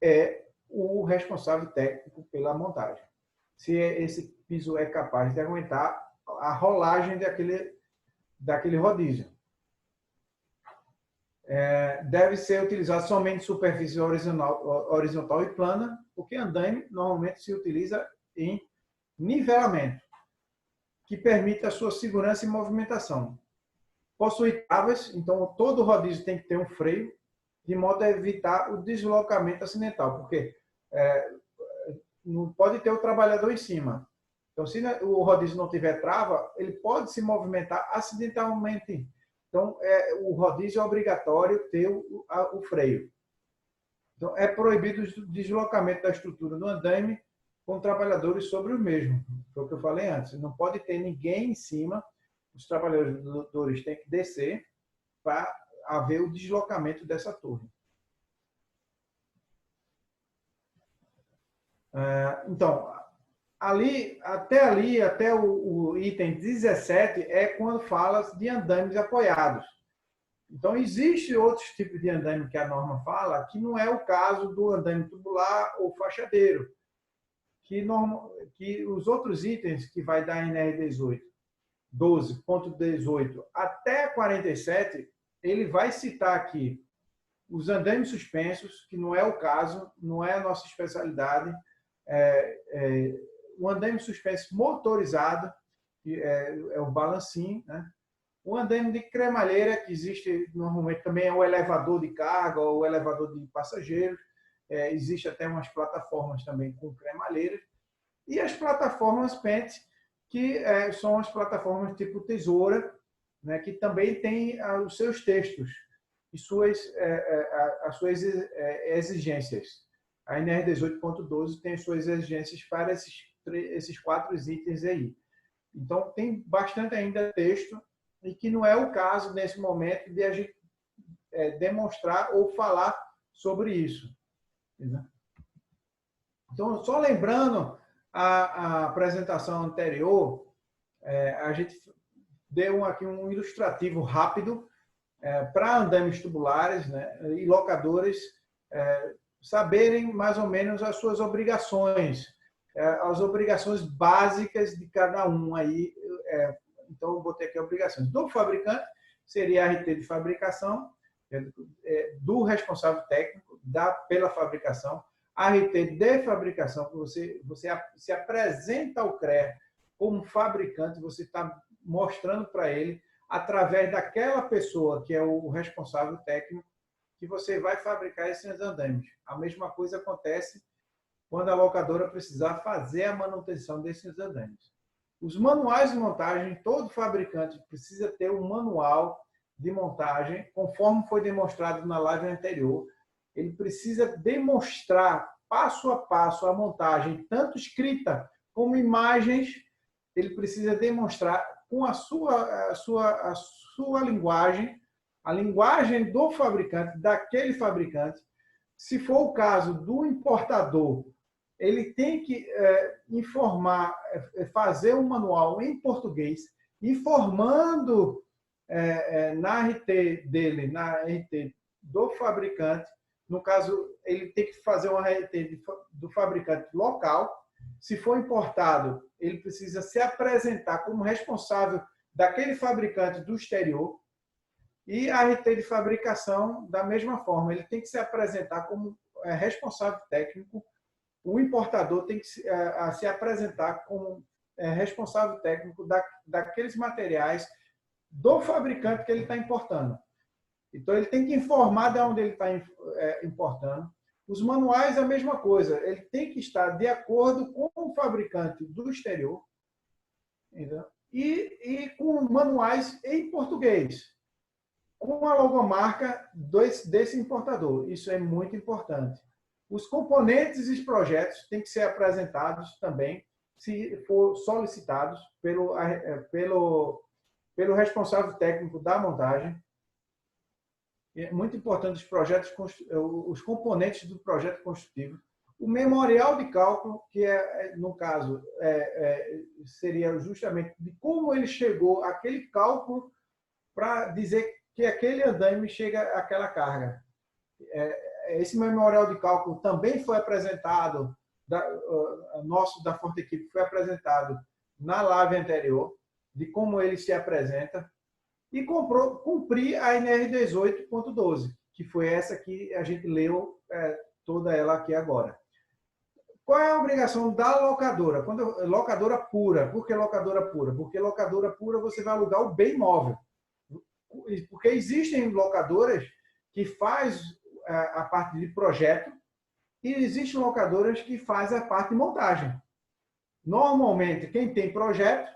É o responsável técnico pela montagem. Se esse piso é capaz de aguentar a rolagem daquele rodízio. Deve ser utilizado somente superfície horizontal e plana, porque andaime normalmente se utiliza em nivelamento, que permite a sua segurança e movimentação. Possui travas, então todo rodízio tem que ter um freio, de modo a evitar o deslocamento acidental, porque não pode ter o trabalhador em cima. Então, se o rodízio não tiver trava, ele pode se movimentar acidentalmente. Então, o rodízio é obrigatório ter o freio. Então, é proibido o deslocamento da estrutura do andaime com trabalhadores sobre o mesmo. Foi o que eu falei antes. Não pode ter ninguém em cima. Os trabalhadores têm que descer para haver o deslocamento dessa torre. Então, até o item 17 é quando fala de andaimes apoiados. Então, existe outros tipos de andaime que a norma fala, que não é o caso do andaime tubular ou fachadeiro, que os outros itens que vai dar NR 12.18 até 47, ele vai citar aqui os andaimes suspensos, que não é o caso, não é a nossa especialidade, o andaime suspenso motorizado, que é o balancim, né? O andaime de cremalheira, que existe normalmente também é o elevador de carga ou o elevador de passageiros, existe até umas plataformas também com cremalheiras, e as plataformas PENT, que são as plataformas tipo tesoura, né, que também tem os seus textos e as suas exigências. A NR 18.12 tem suas exigências para esses 4 itens aí. Então, tem bastante ainda texto, e que não é o caso, nesse momento, de a gente demonstrar ou falar sobre isso. Então, só lembrando a apresentação anterior, a gente deu aqui um ilustrativo rápido para andaimes tubulares, né, e locadores saberem mais ou menos as suas obrigações, as obrigações básicas de cada um. Aí, então, eu botei aqui obrigações do fabricante, seria a RT de fabricação, do responsável técnico pela fabricação, a RT de fabricação, que você se apresenta ao CREA como fabricante, você está mostrando para ele, através daquela pessoa que é o responsável técnico, que você vai fabricar esses andaimes. A mesma coisa acontece quando a locadora precisar fazer a manutenção desses andaimes. Os manuais de montagem, todo fabricante precisa ter um manual de montagem, conforme foi demonstrado na live anterior. Ele precisa demonstrar passo a passo a montagem, tanto escrita como imagens. Ele precisa demonstrar com a sua linguagem, a linguagem do fabricante, daquele fabricante. Se for o caso do importador, ele tem que informar, fazer um manual em português, informando na RT dele, na RT do fabricante. No caso, ele tem que fazer uma RT do fabricante local. Se for importado, ele precisa se apresentar como responsável daquele fabricante do exterior. E a RT de fabricação, da mesma forma, ele tem que se apresentar como responsável técnico, o importador tem que se apresentar como responsável técnico daqueles materiais do fabricante que ele está importando. Então, ele tem que informar de onde ele está importando. Os manuais, a mesma coisa. Ele tem que estar de acordo com o fabricante do exterior, entendeu? E com manuais em português, com a logomarca desse importador. Isso é muito importante. Os componentes e os projetos têm que ser apresentados também, se for solicitados pelo responsável técnico da montagem. É muito importante os componentes do projeto construtivo. O memorial de cálculo, que no caso, seria justamente de como ele chegou àquele cálculo para dizer que aquele andaime chega àquela carga. Esse memorial de cálculo também foi apresentado, nosso da Forte Equipe foi apresentado na live anterior, de como ele se apresenta, e cumprir a NR 18.12, que foi essa que a gente leu toda ela aqui agora. Qual é a obrigação da locadora? Locadora pura. Por que locadora pura? Porque locadora pura você vai alugar o bem móvel. Porque existem locadoras que faz a parte de projeto e existem locadoras que faz a parte de montagem. Normalmente, quem tem projeto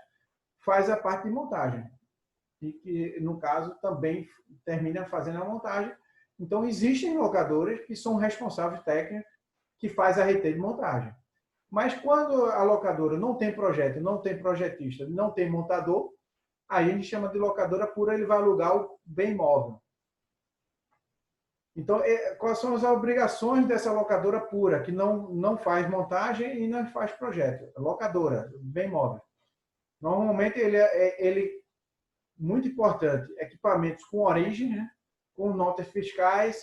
faz a parte de montagem. E que, no caso, também termina fazendo a montagem. Então, existem locadoras que são responsáveis técnicos que faz a RT de montagem. Mas quando a locadora não tem projeto, não tem projetista, não tem montador, aí a gente chama de locadora pura, ele vai alugar o bem móvel. Então, quais são as obrigações dessa locadora pura, que não faz montagem e não faz projeto? Locadora, bem móvel. Normalmente, ele muito importante, equipamentos com origem, né? Com notas fiscais,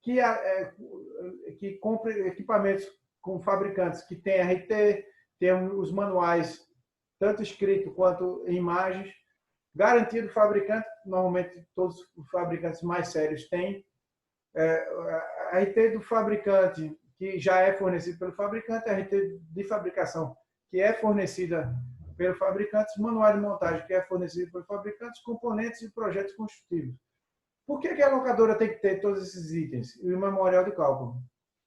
que compre equipamentos com fabricantes que têm RT, tem os manuais, tanto escrito quanto em imagens. Garantia do fabricante, normalmente todos os fabricantes mais sérios têm. A RT do fabricante, que já é fornecido pelo fabricante, a RT de fabricação, que é fornecida pelo fabricante, manual de montagem, que é fornecido pelo fabricante, componentes e projetos construtivos. Por que a locadora tem que ter todos esses itens e o memorial de cálculo?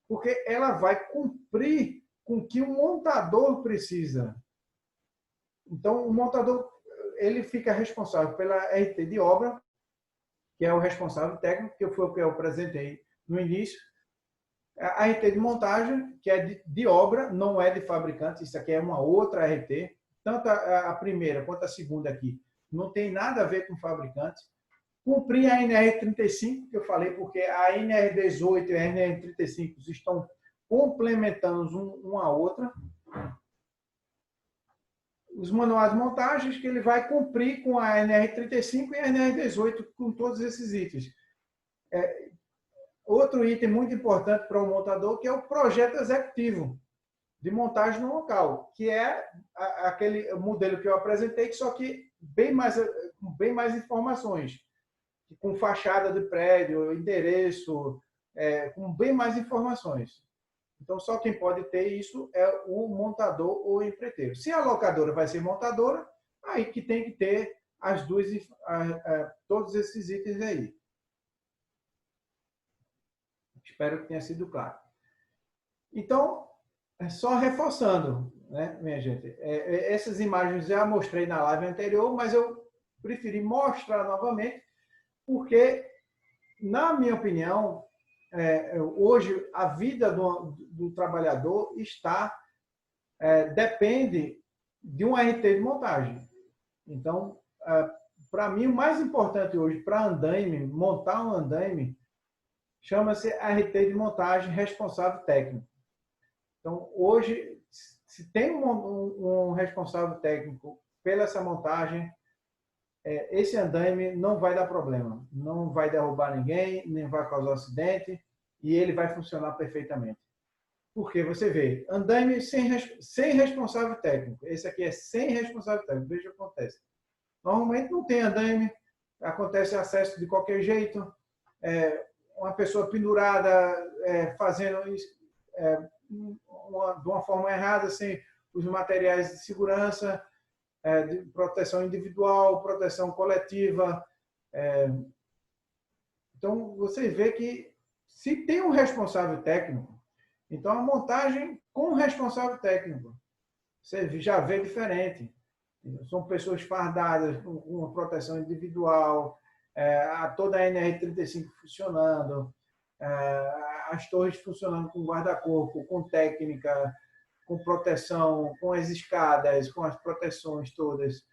Porque ela vai cumprir com o que o montador precisa. Então, o montador ele fica responsável pela RT de obra, que é o responsável técnico, que foi o que eu apresentei no início. A RT de montagem, que é de obra, não é de fabricante, isso aqui é uma outra RT. Tanto a primeira quanto a segunda aqui não tem nada a ver com fabricante. Cumprir a NR35, que eu falei, porque a NR18 e a NR35 estão complementando uma a outra. Os manuais de montagens que ele vai cumprir com a NR35 e a NR18, com todos esses itens. Outro item muito importante para o montador, que é o projeto executivo de montagem no local, que é aquele modelo que eu apresentei, só que com bem mais informações, com fachada de prédio, endereço, com bem mais informações. Então, só quem pode ter isso é o montador ou o empreiteiro. Se a locadora vai ser montadora, aí que tem que ter as duas, todos esses itens aí. Espero que tenha sido claro. Então, só reforçando, né, minha gente? Essas imagens já mostrei na live anterior, mas eu preferi mostrar novamente, porque, na minha opinião, hoje a vida do trabalhador depende de um RT de montagem. Então, para mim, o mais importante hoje para andaime, montar um andaime, chama-se RT de montagem responsável técnico. Então, hoje, se tem um responsável técnico pela essa montagem, esse andaime não vai dar problema, não vai derrubar ninguém, nem vai causar acidente, e ele vai funcionar perfeitamente. Porque você vê, andaime sem responsável técnico. Esse aqui é sem responsável técnico. Veja o que acontece. Normalmente não tem andaime, acontece acesso de qualquer jeito, uma pessoa pendurada fazendo isso de uma forma errada, sem os materiais de segurança, de proteção individual, proteção coletiva. Então, você vê que se tem um responsável técnico, então a montagem com o responsável técnico, você já vê diferente. São pessoas fardadas, com uma proteção individual, toda a NR35 funcionando, as torres funcionando com guarda-corpo, com técnica, com proteção, com as escadas, com as proteções todas.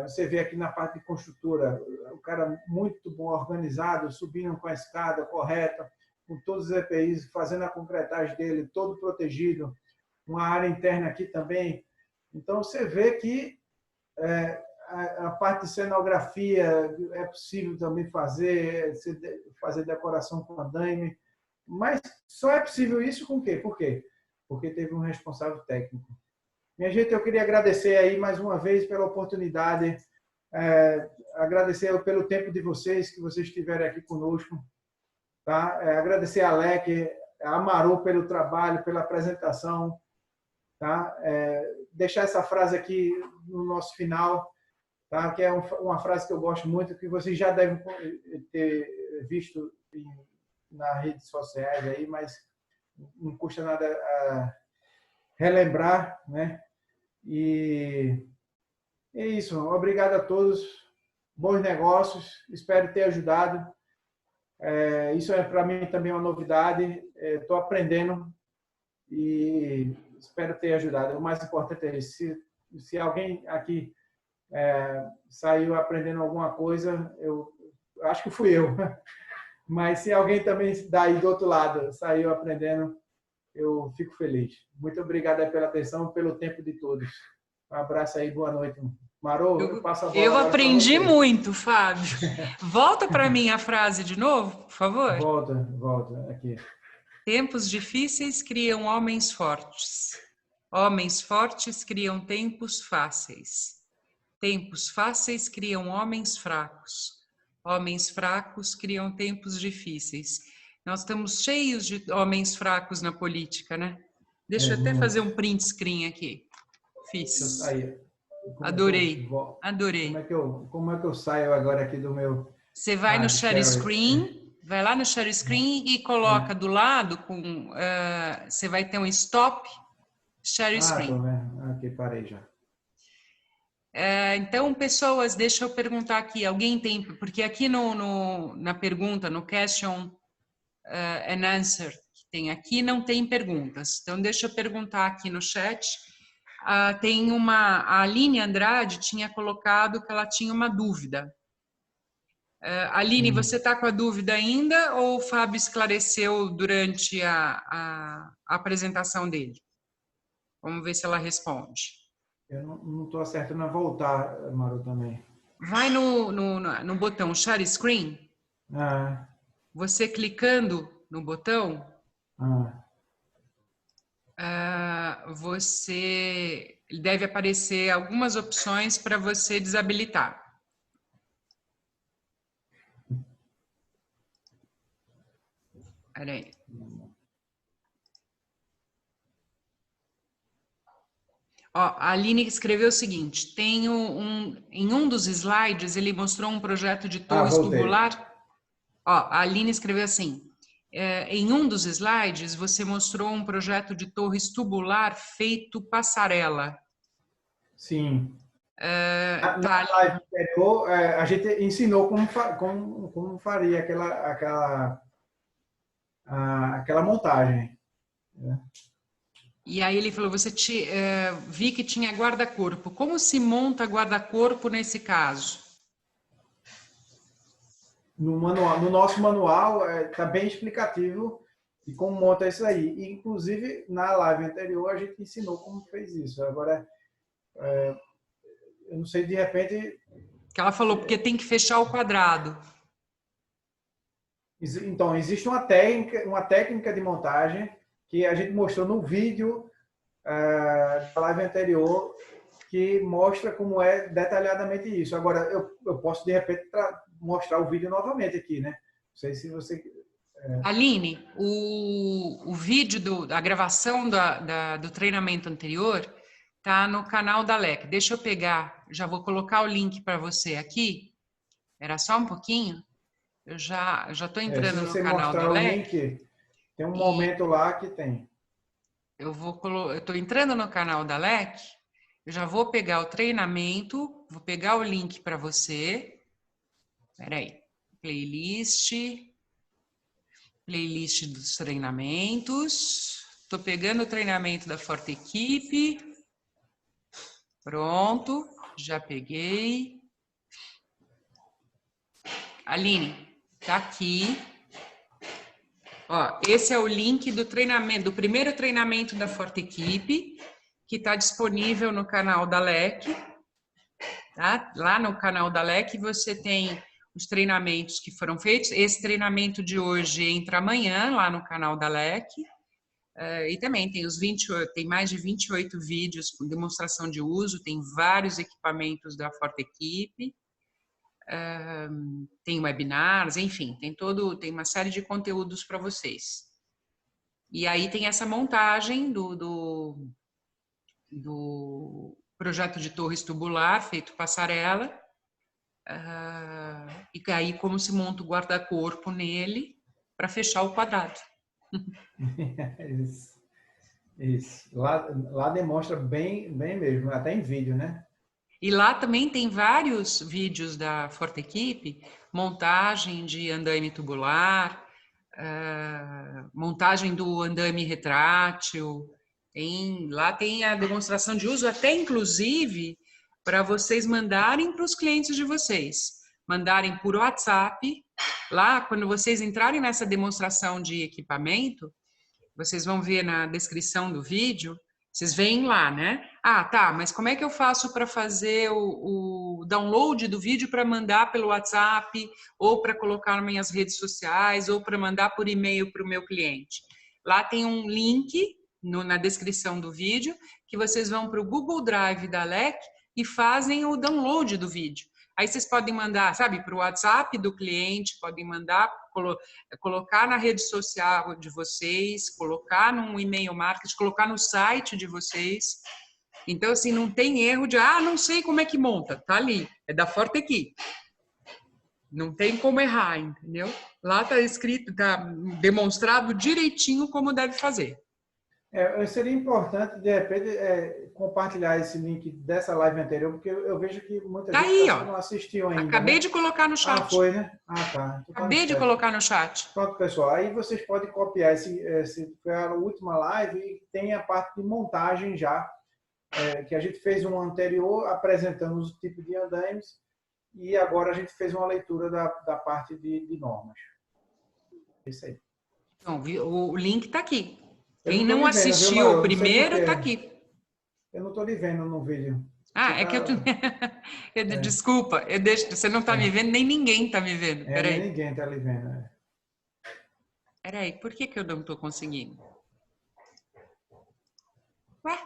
Você vê aqui na parte de construtora, o cara muito bom organizado, subindo com a escada correta, com todos os EPIs, fazendo a concretagem dele, todo protegido, uma área interna aqui também. Então, você vê que a parte de cenografia é possível também fazer decoração com andaime, mas só é possível isso com o quê? Por quê? Porque teve um responsável técnico. Minha gente, eu queria agradecer aí mais uma vez pela oportunidade, agradecer pelo tempo de vocês, que vocês estiverem aqui conosco, tá? Agradecer a Alec, a Amaru pelo trabalho, pela apresentação, tá? Deixar essa frase aqui no nosso final, tá? Que é uma frase que eu gosto muito, que vocês já devem ter visto nas redes sociais aí, mas não custa nada relembrar, né? E é isso. Obrigado a todos. Bons negócios. Espero ter ajudado. Isso para mim também uma novidade. Estou aprendendo e espero ter ajudado. O mais importante é isso. Se alguém aqui saiu aprendendo alguma coisa, eu acho que fui eu. Mas se alguém também daí do outro lado saiu aprendendo, eu fico feliz. Muito obrigado aí pela atenção, pelo tempo de todos. Um abraço aí, boa noite. Marô, eu passo a bola.
Eu aprendi muito, Fábio. Volta para mim a frase de novo, por favor.
Volta aqui.
Tempos difíceis criam homens fortes. Homens fortes criam tempos fáceis. Tempos fáceis criam homens fracos. Homens fracos criam tempos difíceis. Nós estamos cheios de homens fracos na política, né? Deixa eu até fazer um print screen aqui. Fiz. Adorei. Adorei.
Como é que eu saio agora aqui do meu...
Você vai no share screen, vai lá no share screen e coloca do lado, você vai ter um stop share screen.
Tô vendo. Aqui, parei já.
Então, pessoas, deixa eu perguntar aqui, alguém tem, porque aqui na pergunta, no question and answer, que tem aqui, não tem perguntas. Então, deixa eu perguntar aqui no chat. Tem a Aline Andrade tinha colocado que ela tinha uma dúvida. Aline, você está com a dúvida ainda ou o Fábio esclareceu durante a apresentação dele? Vamos ver se ela responde.
Eu não estou acertando a voltar, Maru, também.
Vai no botão Share Screen. Você clicando no botão, você deve aparecer algumas opções para você desabilitar. Espera aí. A Aline escreveu o seguinte, em um dos slides ele mostrou um projeto de torre tubular. A Aline escreveu assim, em um dos slides você mostrou um projeto de torres tubular feito passarela.
Sim. Na live anterior, a gente ensinou como faria aquela montagem. Né?
E aí ele falou, vi que tinha guarda-corpo. Como se monta guarda-corpo nesse caso?
No nosso manual está bem explicativo de como monta isso aí. E, inclusive, na live anterior, a gente ensinou como fez isso. Agora, eu não sei, de repente...
Que ela falou, porque tem que fechar o quadrado.
Então, existe uma técnica de montagem que a gente mostrou no vídeo da live anterior, que mostra como é detalhadamente isso. Agora, eu posso, de repente, mostrar o vídeo novamente aqui, né? Não sei se você...
Aline, o vídeo a gravação do treinamento anterior tá no canal da LEC. Deixa eu pegar, já vou colocar o link para você aqui. Era só um pouquinho? Eu já estou
se
entrando no
você
canal da
mostrar o
LEC.
link, tem um momento lá que tem.
Eu estou entrando no canal da LEC, eu já vou pegar o treinamento, vou pegar o link para você. Espera aí. Playlist dos treinamentos. Estou pegando o treinamento da Forte Equipe. Pronto, já peguei. Aline, tá aqui. Ó, esse é o link do treinamento, do primeiro treinamento da Forte Equipe, que está disponível no canal da LEC. Tá? Lá no canal da LEC você tem os treinamentos que foram feitos. Esse treinamento de hoje entra amanhã lá no canal da LEC. E também tem tem mais de 28 vídeos com demonstração de uso, tem vários equipamentos da Forte Equipe, tem webinars, enfim, tem uma série de conteúdos para vocês. E aí tem essa montagem do projeto de torres tubular, feito passarela, e aí como se monta o guarda-corpo nele para fechar o quadrado.
Isso. Lá demonstra bem mesmo, até em vídeo, né?
E lá também tem vários vídeos da Forte Equipe, montagem de andaime tubular, montagem do andaime retrátil, lá tem a demonstração de uso, até inclusive para vocês mandarem para os clientes de vocês, mandarem por WhatsApp. Lá, quando vocês entrarem nessa demonstração de equipamento, vocês vão ver na descrição do vídeo, vocês veem lá, né? Ah, tá, mas como é que eu faço para fazer o download do vídeo para mandar pelo WhatsApp, ou para colocar nas minhas redes sociais, ou para mandar por e-mail para o meu cliente? Lá tem um link na descrição do vídeo, que vocês vão para o Google Drive da LEC e fazem o download do vídeo. Aí vocês podem mandar, sabe, para o WhatsApp do cliente, podem mandar, colocar na rede social de vocês, colocar num e-mail marketing, colocar no site de vocês. Então, assim, não tem erro de, não sei como é que monta. Tá ali, é da Forte Equipe. Não tem como errar, entendeu? Lá tá escrito, tá demonstrado direitinho como deve fazer.
Seria importante, de repente, compartilhar esse link dessa live anterior, porque eu vejo que muita gente não assistiu ainda.
Acabei
né?
de colocar no chat.
Foi, né? Tá.
Acabei de colocar no chat.
Pronto, pessoal. Aí vocês podem copiar foi a última live e tem a parte de montagem já, que a gente fez um anterior apresentando os tipos de andaimes e agora a gente fez uma leitura da parte de normas. Isso aí.
Então, o link está aqui. Quem não assistiu o primeiro, está aqui.
Eu não estou lhe vendo no vídeo.
Que eu desculpa, você não está me vendo, nem ninguém está me vendo. Peraí.
Nem ninguém está lhe vendo.
Peraí, por que eu não estou conseguindo? Ué?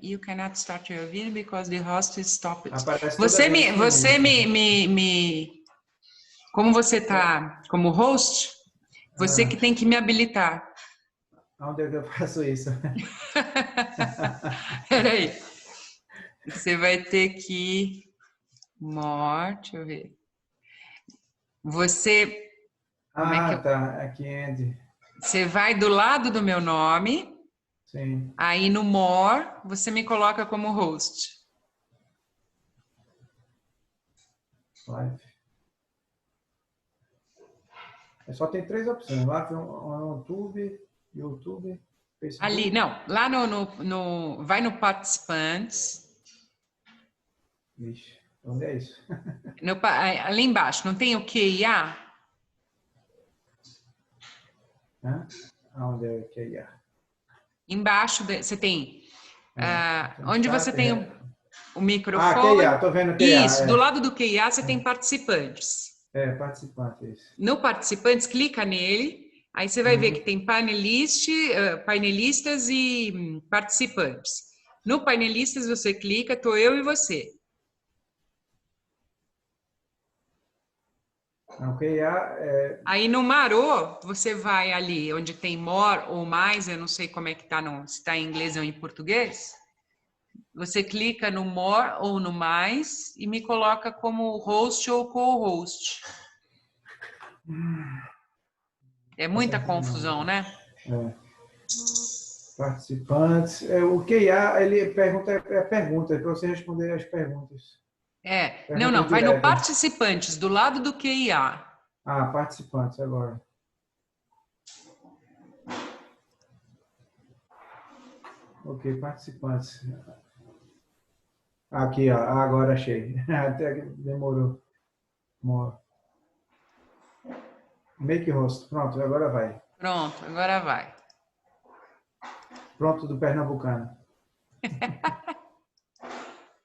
You cannot start your video because the host is stopped. Como você está como host, você que tem que me habilitar.
Onde é que eu faço isso?
Peraí. Você vai ter que... Deixa eu ver. Você...
Tá. Aqui, Andy.
Você vai do lado do meu nome.
Sim.
Aí no More, você me coloca como host.
Live. Só tem 3 opções. Lá tem YouTube, Facebook.
Ali, não. Lá vai no Participantes.
Vixe, onde é isso?
Ali embaixo, não tem o QIA?
Onde é o QIA?
Embaixo você tem... onde você tem o microfone.
QIA, tô vendo QIA.
Isso, do lado do QIA você tem Participantes.
Participantes.
No Participantes, clica nele. Aí você vai ver que tem painelistas e participantes. No Painelistas você clica, tô eu e você. Aí no Marô, você vai ali onde tem more ou mais, eu não sei como é que tá, se está em inglês ou em português. Você clica no more ou no mais e me coloca como host ou co-host. É muita confusão, né?
Participantes. O QIA, ele pergunta, pergunta, para você responder as perguntas.
Não, vai no participantes, do lado do QIA.
Participantes agora. Ok, participantes. Aqui, ó, agora achei. Até que demorou. Make host. Pronto, agora vai.
Pronto, agora vai.
Pronto, do Pernambucano.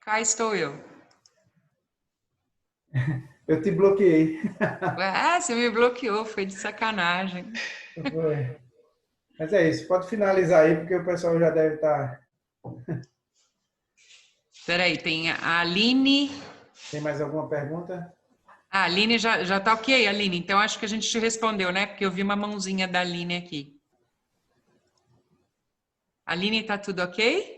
Cá estou eu.
Eu te bloqueei.
Você me bloqueou, foi de sacanagem.
Foi. Mas é isso, pode finalizar aí, porque o pessoal já deve estar...
Peraí, tem a Aline.
Tem mais alguma pergunta?
A Aline já tá ok, Aline. Então acho que a gente te respondeu, né? Porque eu vi uma mãozinha da Aline aqui. Aline, tá tudo ok?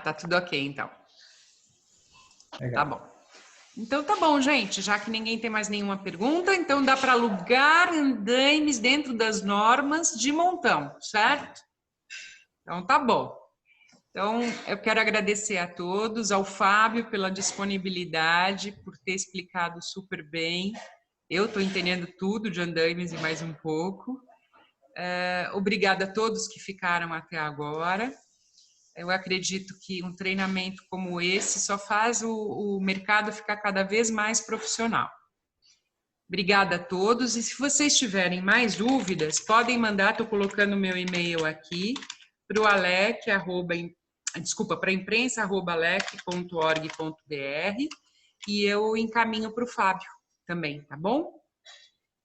Tá tudo ok, então.
Legal.
Tá bom. Então tá bom, gente. Já que ninguém tem mais nenhuma pergunta, então dá para alugar andaimes dentro das normas de montão, certo? Então tá bom. Então eu quero agradecer a todos, ao Fábio pela disponibilidade, por ter explicado super bem. Eu estou entendendo tudo de andaimes e mais um pouco. Obrigada a todos que ficaram até agora. Eu acredito que um treinamento como esse só faz o mercado ficar cada vez mais profissional. Obrigada a todos. E se vocês tiverem mais dúvidas, podem mandar, estou colocando o meu e-mail aqui, para o Alec, para imprensa@alec.org.br e eu encaminho para o Fábio também, tá bom?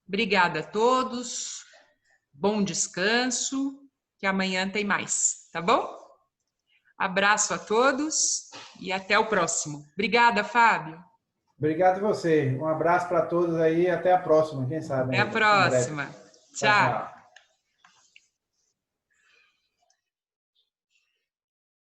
Obrigada a todos. Bom descanso, que amanhã tem mais, tá bom? Abraço a todos e até o próximo. Obrigada, Fábio.
Obrigado a você. Um abraço para todos aí e até a próxima, quem sabe.
Até a próxima. Tchau.